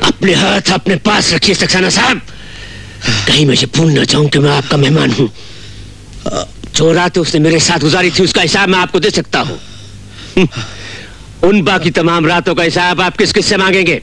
अपने हाथ अपने पास रखिए सक्सेना साहब, कहीं मैं ये भूल न जाऊं कि मैं आपका मेहमान हूं। जो रात उसने मेरे साथ गुजारी थी उसका हिसाब मैं आपको दे सकता हूं। उन बाकी तमाम रातों का हिसाब आप किस किस से मांगेंगे?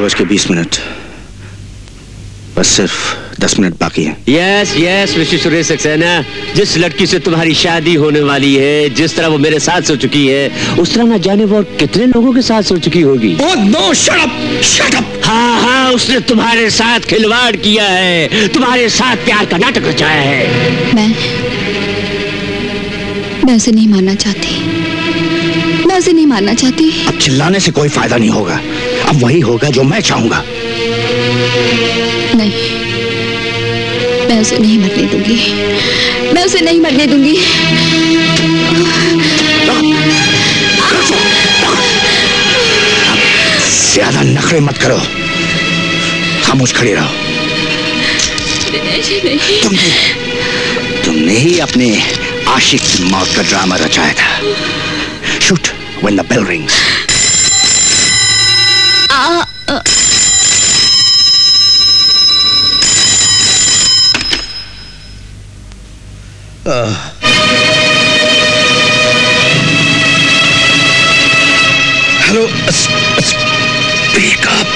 के 20 मिनट, बस सिर्फ 10 मिनट बाकी हैं। Yes yes mister Suresh Saxena, जिस लड़की से तुम्हारी शादी होने वाली है, जिस तरह वो मेरे साथ सो चुकी है, उस तरह ना जाने वो और कितने लोगों के साथ सो चुकी होगी। Oh no, shut up, shut up. हाँ हाँ, उसने तुम्हारे साथ खिलवाड़ किया है, तुम्हारे साथ प्यार का नाटक रचाया है। मैं उसे नहीं मानना चाहती, मैं उसे नहीं मानना चाहती। अब चिल्लाने से कोई फायदा नहीं होगा, अब वही होगा जो मैं चाहूंगा। नहीं, मैं उसे नहीं मरने दूंगी, मैं उसे नहीं मरने दूंगी। ज्यादा नखरे मत करो, खामोश खड़े रहो। तुमने ही अपने आशिक की मौत का ड्रामा रचाया था। Shoot when the bell rings. Hello, speak up.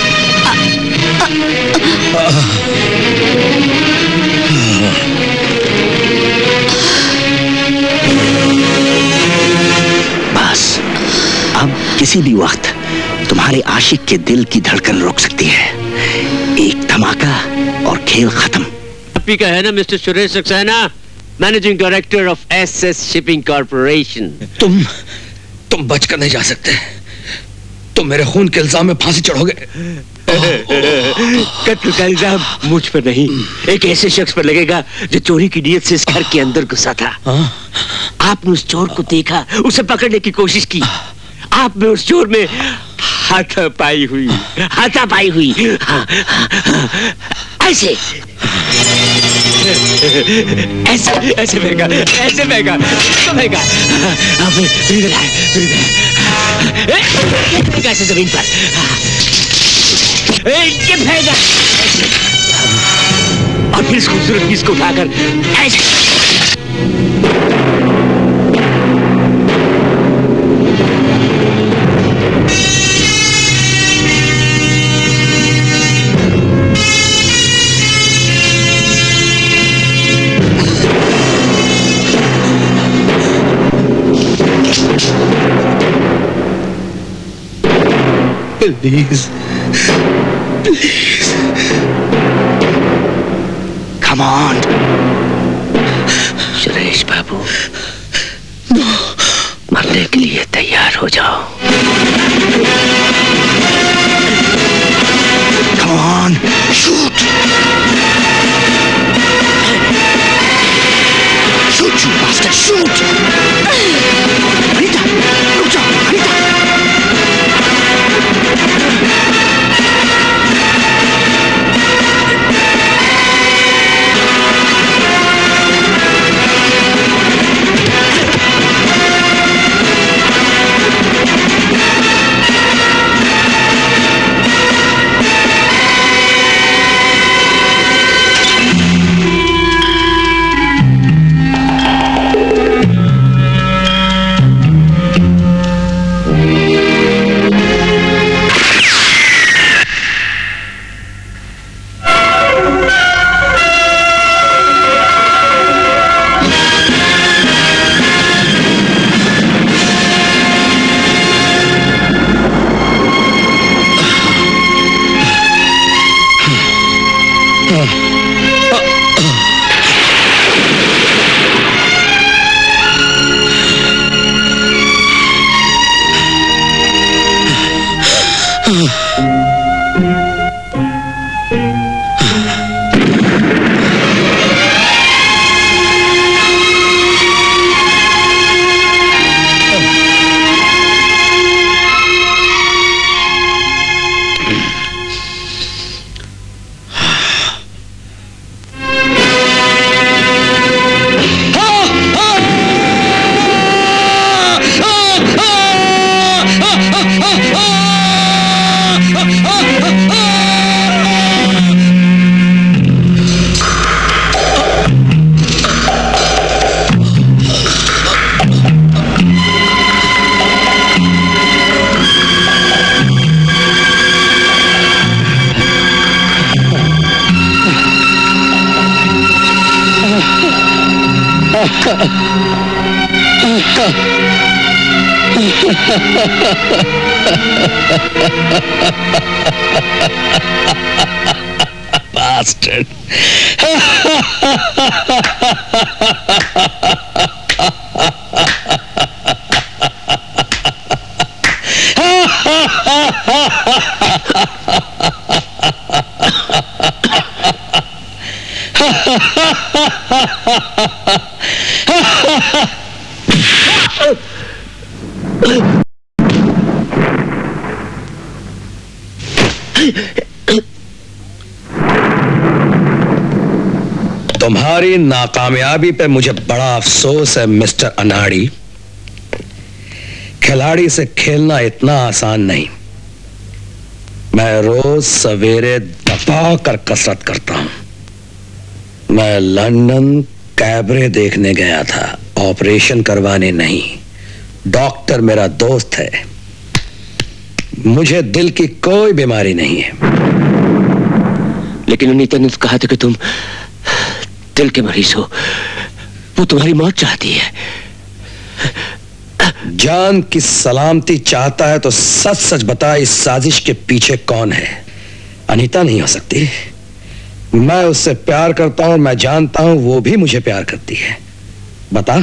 बस अब किसी भी वक्त तुम्हारे आशिक के दिल की धड़कन रुक सकती है। एक धमाका और खेल खत्म। आप ही का है ना mister Suresh Saxena, managing director of SS shipping corporation. तुम बचकर नहीं जा सकते, तुम मेरे खून के इल्जाम में फांसी चढ़ोगे। कत्ल का इल्जाम मुझ पर नहीं, एक ऐसे शख्स पर लगेगा जो चोरी की नीयत से इस घर के अंदर घुसा था। आपने उस चोर को देखा, उसे पकड़ने की कोशिश की, आप में उस चोर में हाथापाई हुई। हाँ, ऐसे ऐसे ऐसे महंगा, ऐसे महंगा, तो महंगा। ऐसे जमीन पर ये फेंका, और फिर इस खूबसूरत पीस को उठाकर ऐसे। Please. Please. Come on. Suresh Babu, मरने के लिए तैयार हो जाओ। Come on. Shoot. Shoot, you bastard. Shoot. Anita, रुक जाओ, Anita. Bastard. तुम्हारी नाकामयाबी पे मुझे बड़ा अफसोस है मिस्टर अनाड़ी। खिलाड़ी से खेलना इतना आसान नहीं। मैं रोज सवेरे दबा कर कसरत करता हूं। मैं लंदन कैबरे देखने गया था, ऑपरेशन करवाने नहीं। डॉक्टर मेरा दोस्त है। मुझे दिल की कोई बीमारी नहीं है। लेकिन अनीता ने कहा था कि तुम दिल के मरीज हो। वो तुम्हारी मौत चाहती है। जान की सलामती चाहता है तो सच सच बता, इस साजिश के पीछे कौन है? अनीता नहीं हो सकती। मैं उससे प्यार करता हूं, मैं जानता हूं वो भी मुझे प्यार करती है। बता।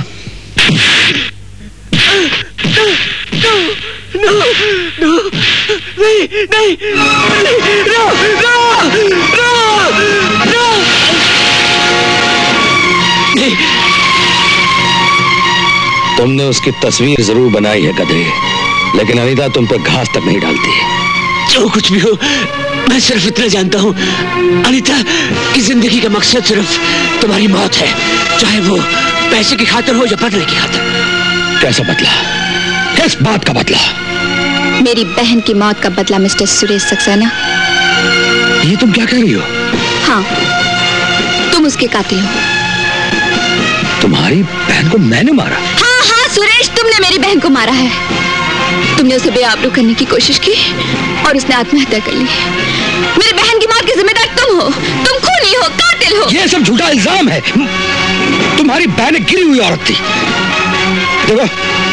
तुमने उसकी तस्वीर जरूर बनाई है गधे, लेकिन अनीता तुम पर घास तक नहीं डालती है। जो कुछ भी हो, मैं सिर्फ इतना जानता हूं, अनीता की जिंदगी का मकसद सिर्फ तुम्हारी मौत है, चाहे वो पैसे की खातिर हो या बदले की खातिर। कैसा बदला? किस बात का बदला? मेरी बहन की मौत का बदला मिस्टर सुरेश सक्सेना। ये तुम क्या कह रही हो? हाँ, तुम उसके कातिल हो। तुम्हारी बहन को मैंने मारा? हाँ हाँ सुरेश, तुमने मेरी बहन को मारा है। तुमने उसे बेआबरू करने की कोशिश की और उसने आत्महत्या कर ली। मेरी बहन की मौत के जिम्मेदार तुम हो। तुम खूनी हो, कातिल हो। ये सब झूठा इल्जाम है। तुम्हारी बहन गिरी हुई औरत थी। देखो,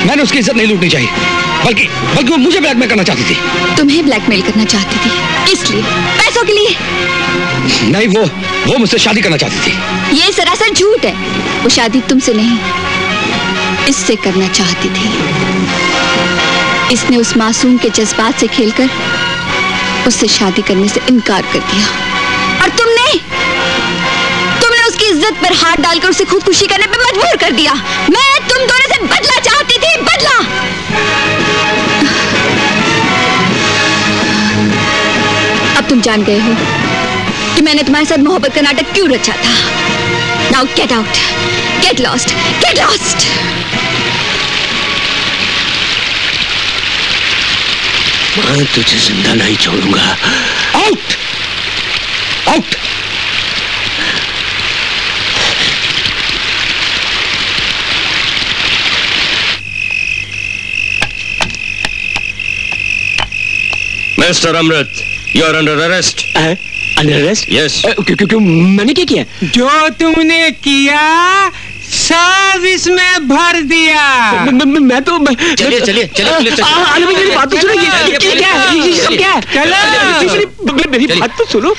मैंने उसकी इज्जत नहीं लूटनी चाहिए, बल्कि वो मुझे ब्लैकमेल करना चाहती थी। तुम्हें ब्लैकमेल करना चाहती थी? किस लिए? पैसों के लिए? नहीं, वो मुझसे शादी करना चाहती थी। ये सरासर झूठ है। वो शादी तुमसे नहीं, इससे करना चाहती थी। इसने उस मासूम के जज्बात से खेलकर उससे शादी करने से इनकार कर दिया। और तुमने उसकी इज्जत पर हाथ डालकर उसे खुदकुशी करने पर मजबूर कर दिया। मैं तुम दोनों से बदला चाहती थी, बदला। अब तुम जान गए हो कि मैंने तुम्हारे साथ मोहब्बत का नाटक क्यों रचा था। Now get out, get lost, get lost. मैं तुझे जिंदा नहीं छोड़ूंगा। Out, out. Mister Amrit, you are under arrest. Under arrest? Yes. क्यों मैंने क्या किया? जो तुमने किया सब इसमें भर दिया। मैं तो चलिए मेरी बात तो सुनो। क्या चलो, मेरी बात तो सुनो।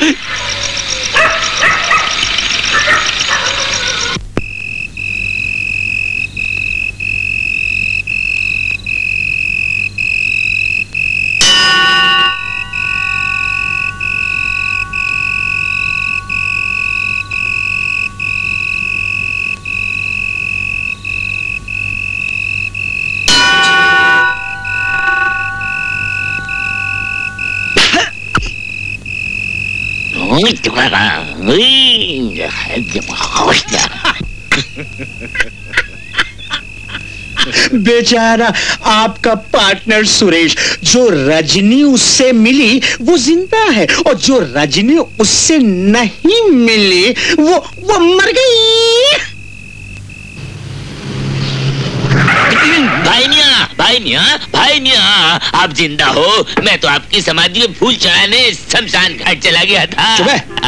बेचारा आपका पार्टनर सुरेश, जो रजनी उससे मिली वो जिंदा है, और जो रजनी उससे नहीं मिली वो मर गई। भाई मियाँ आप जिंदा हो। मैं तो आपकी समाधि में फूल चढ़ाने शमशान घाट चला गया था।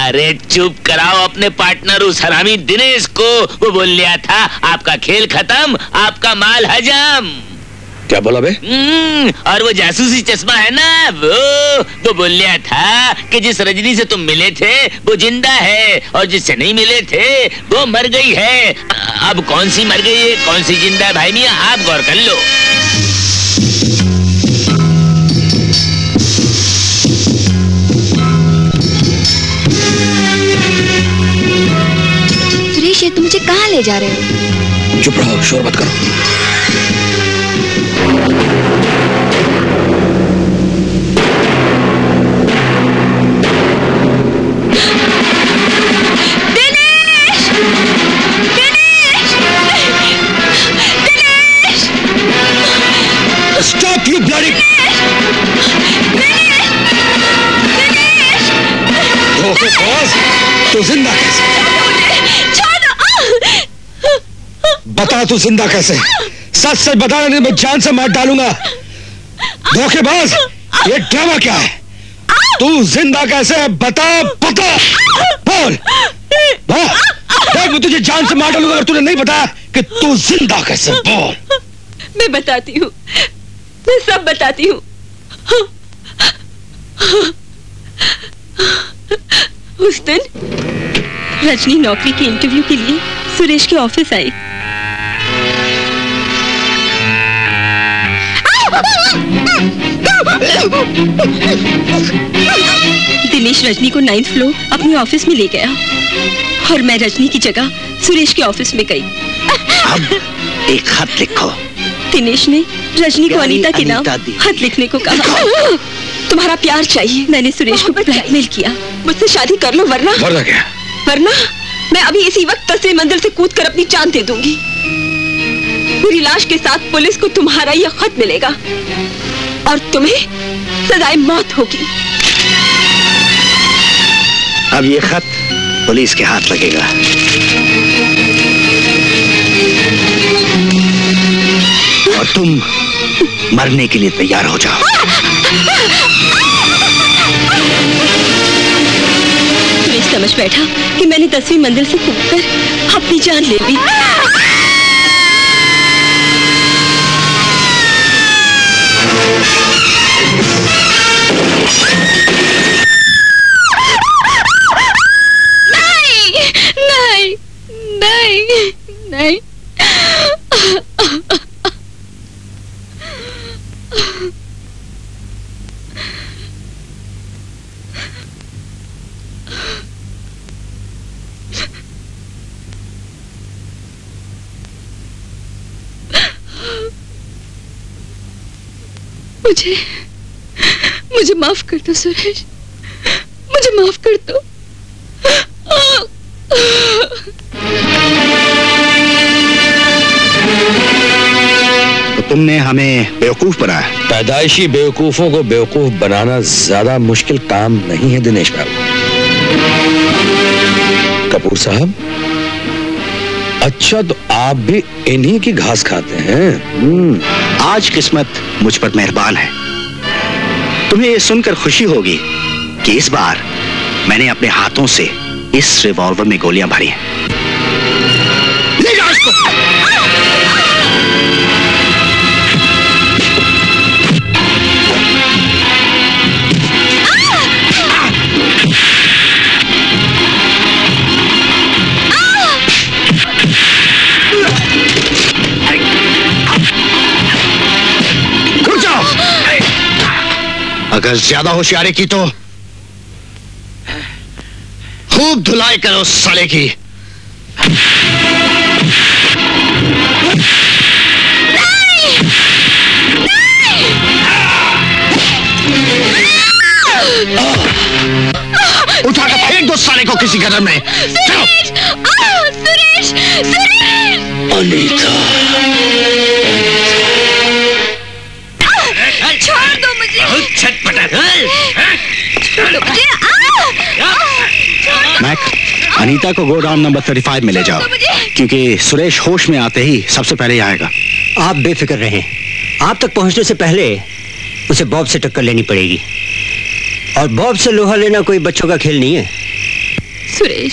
अरे चुप कराओ अपने पार्टनर उस हरामी दिनेश को। वो बोल लिया था आपका खेल खत्म, आपका माल हजम। क्या बोला बे? और वो जासूसी चश्मा है ना, वो बोल लिया था कि जिस रजनी से तुम मिले थे वो जिंदा है और जिससे नहीं मिले थे वो मर गई है। अब कौन सी मर गई है कौन सी जिंदा है भाई मियाँ आप गौर कर लो। सुरेश ये तुम मुझे कहाँ ले जा रहे हो? चुप रहो, शोर मत करो। Stop you bloody! धोखेबाज, तू जिंदा कैसे? बता तू जिंदा कैसे? सच सच बता नहीं मैं जान से मार डालूंगा। धोखेबाज, ये ड्रामा क्या है? तू जिंदा कैसे है? बता बता, बोल। देख मैं तुझे जान से मार डालूंगा अगर तूने नहीं बताया कि तू जिंदा कैसे, बोल। मैं बताती हूँ, मैं सब बताती हूँ। उस दिन रजनी नौकरी के इंटरव्यू के लिए सुरेश के ऑफिस आई। दिनेश रजनी को 9th फ्लोर अपने ऑफिस में ले गया और मैं रजनी की जगह सुरेश के ऑफिस में गई। अब एक खत लिखो। दिनेश ने रजनी को अनीता के नाम खत लिखने को कहा। तुम्हारा प्यार चाहिए। मैंने सुरेश को ब्लैकमेल किया, मुझसे शादी कर लो वरना क्या? वरना मैं अभी इसी वक्त 10वीं मंजिल से कूदकर अपनी जान दे दूंगी। मेरी लाश के साथ पुलिस को तुम्हारा यह खत मिलेगा और तुम्हें सजाए मौत होगी। अब ये खत पुलिस के हाथ लगेगा। और तुम मरने के लिए तैयार हो जाओ। सुरेश समझ बैठा कि मैंने 10वीं मंजिल से कूदकर अपनी जान ले ली। नहीं, नहीं, नहीं, नहीं। मुझे माफ कर दो सुरेश, मुझे माफ कर दो। तो तुमने हमें बेवकूफ बनाया। पैदाइशी बेवकूफों को बेवकूफ बनाना ज्यादा मुश्किल काम नहीं है दिनेश बाबू। कपूर साहब, अच्छा तो आप भी इन्हीं की घास खाते हैं। आज किस्मत मुझ पर मेहरबान है। तुम्हें ये सुनकर खुशी होगी कि इस बार मैंने अपने हाथों से इस रिवॉल्वर में गोलियां भरी हैं। ले जाओ इसको। अगर ज्यादा होशियारी की तो खूब धुलाई करो साले की। उठाकर फेंक दो साले को किसी गदर में। सुरेश, सुरेश। अनीता, छोड़ दो मुझे। मैक, अनीता को गोडाउन नंबर 35 में ले जाओ, क्योंकि सुरेश होश में आते ही सबसे पहले आएगा। आप बेफिक्र रहें, आप तक पहुंचने से पहले उसे बॉब से टक्कर लेनी पड़ेगी, और बॉब से लोहा लेना कोई बच्चों का खेल नहीं है। सुरेश,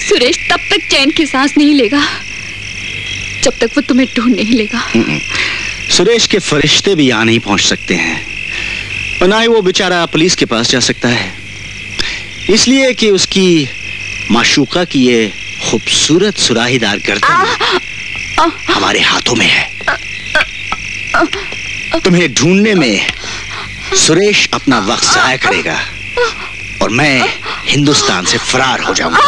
सुरेश तब तक चैन की सांस नहीं लेगा जब तक वो तुम्हें ढूंढ नहीं लेगा। सुरेश के फरिश्ते भी यहाँ नहीं पहुंच सकते हैं, और ना ही वो बेचारा पुलिस के पास जा सकता है, इसलिए कि उसकी माशूका की ये खूबसूरत सुराहीदार गर्दन हमारे हाथों में है। तुम्हें ढूंढने में सुरेश अपना वक्त जाया करेगा और मैं हिंदुस्तान से फरार हो जाऊंगा।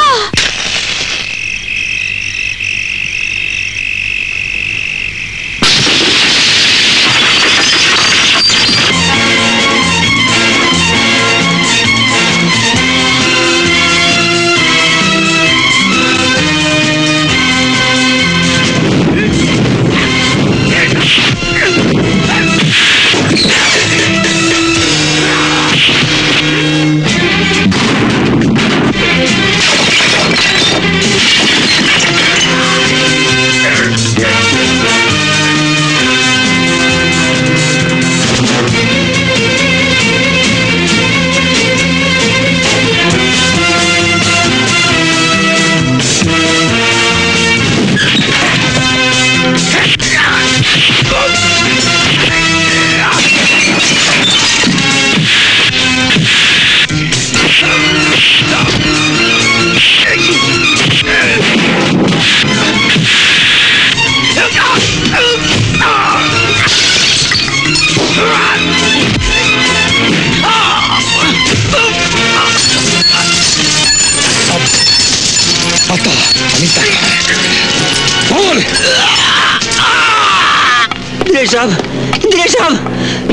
दिनेश साहब,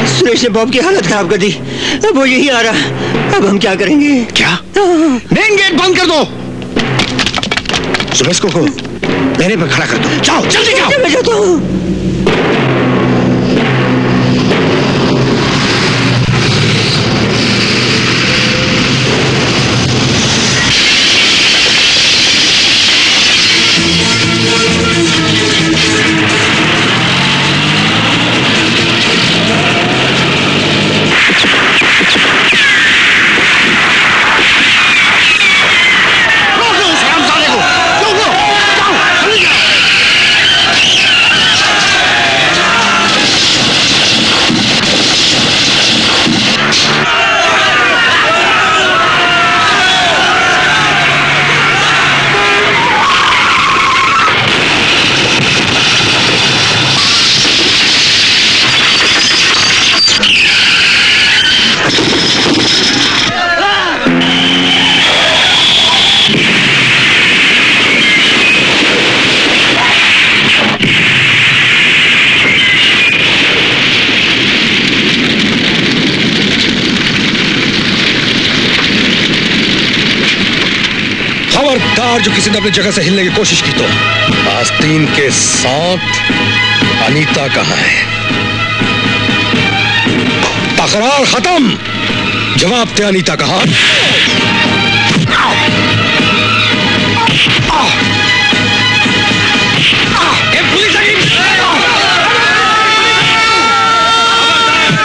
सुरेश ने बॉब की हालत खराब कर दी। अब वो यही आ रहा, अब हम क्या करेंगे? क्या? मेन गेट बंद कर दो। सुरेश को मेरे पर खड़ा कर दो। जाओ, जल्दी जाओ। मैं जाता हूँ। जो किसी ने अपनी जगह से हिलने की कोशिश की तो आस्तीन के साथ अनीता कहाँ है? तकरार खत्म, जवाब दे अनीता कहाँ? पुलिस आ गई।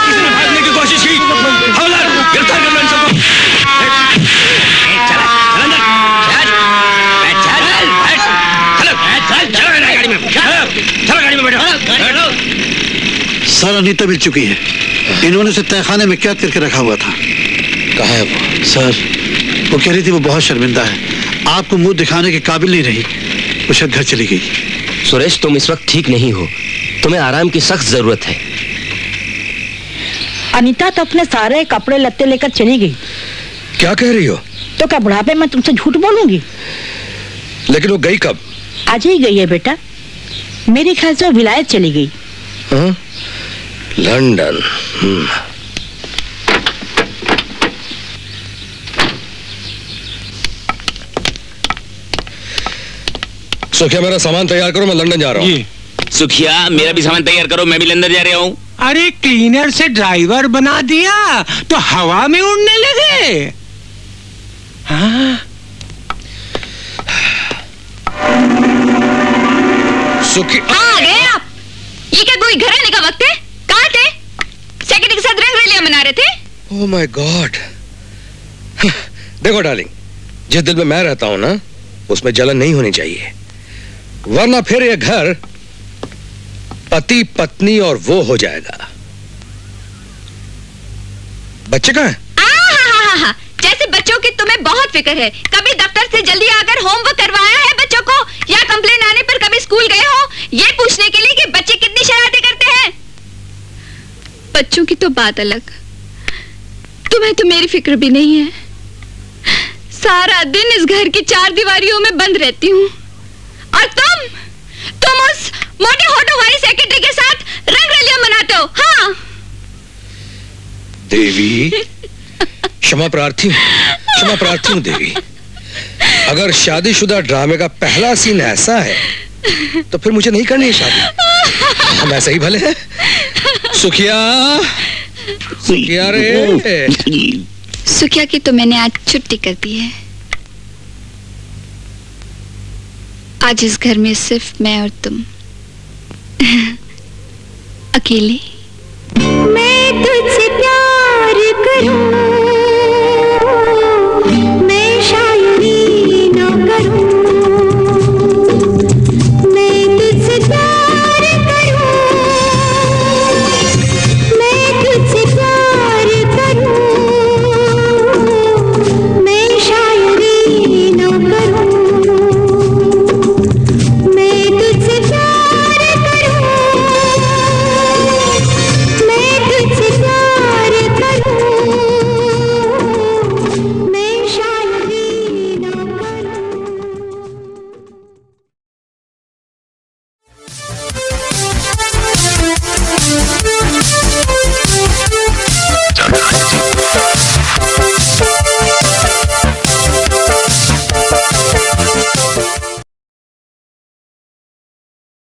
किसी ने भागने की कोशिश की, हवलदार गिरफ्तार कर लो इन सबको। सर, अनीता मिल चुकी है। इन्होंने उसे तहखाने में कैद करके रखा हुआ था। कहाँ है वो? सर, वो कह रही थी वो बहुत शर्मिंदा है, आपको मुंह दिखाने के काबिल नहीं रही, वो शायद घर चली गई। सुरेश, तुम इस वक्त ठीक नहीं हो, तुम्हें आराम की सख्त जरूरत है। अनीता तो अपने सारे कपड़े लत्ते लेकर चली गई। क्या कह रही हो? तो क्या बुढ़ापे में तुमसे झूठ बोलूंगी? लेकिन वो गई कब? आज ही गई है बेटा, मेरे ख्याल से वो विलायत चली गई। हाँ? लंदन। सुखिया, मेरा सामान तैयार करो, मैं लंदन जा रहा हूँ। सुखिया, मेरा भी सामान तैयार करो, मैं भी लंदन जा रहा हूँ। अरे क्लीनर से ड्राइवर बना दिया तो हवा में उड़ने लगे। हाँ? आ गए आप? ये क्या कोई घर है ओह माय गॉड। देखो डार्लिंग, जिस दिल में मैं रहता हूं ना, उसमें जलन नहीं होनी चाहिए, वरना फिर ये घर पति पत्नी और वो हो जाएगा। बच्चे कहाँ हैं? जैसे बच्चों की तुम्हें बहुत फिक्र है। कभी दफ्तर से जल्दी आकर होमवर्क करवाया है बच्चों को, या कंप्लेन आने पर कभी स्कूल गए हो ये पूछने के लिए कि बच्चे कितनी शरारतें करते हैं? बच्चों की तो बात अलग, तुम्हें तो मेरी फिक्र भी नहीं है। सारा दिन इस घर की 4 दीवारियों में बंद रहती हूँ, और तुम उस मोटे होठों वाली सेक्रेटरी के साथ रंगरलियां मनाते हो। हाँ देवी, क्षमा प्रार्थी हूं देवी। अगर शादीशुदा ड्रामे का पहला सीन ऐसा है तो फिर मुझे नहीं करनी है शादी। हम ऐसे ही भले हैं। सुखिया रे। सुखिया की तो मैंने आज छुट्टी कर दी है। आज इस घर में सिर्फ मैं और तुम अकेले। मैं तुझसे प्यार करूं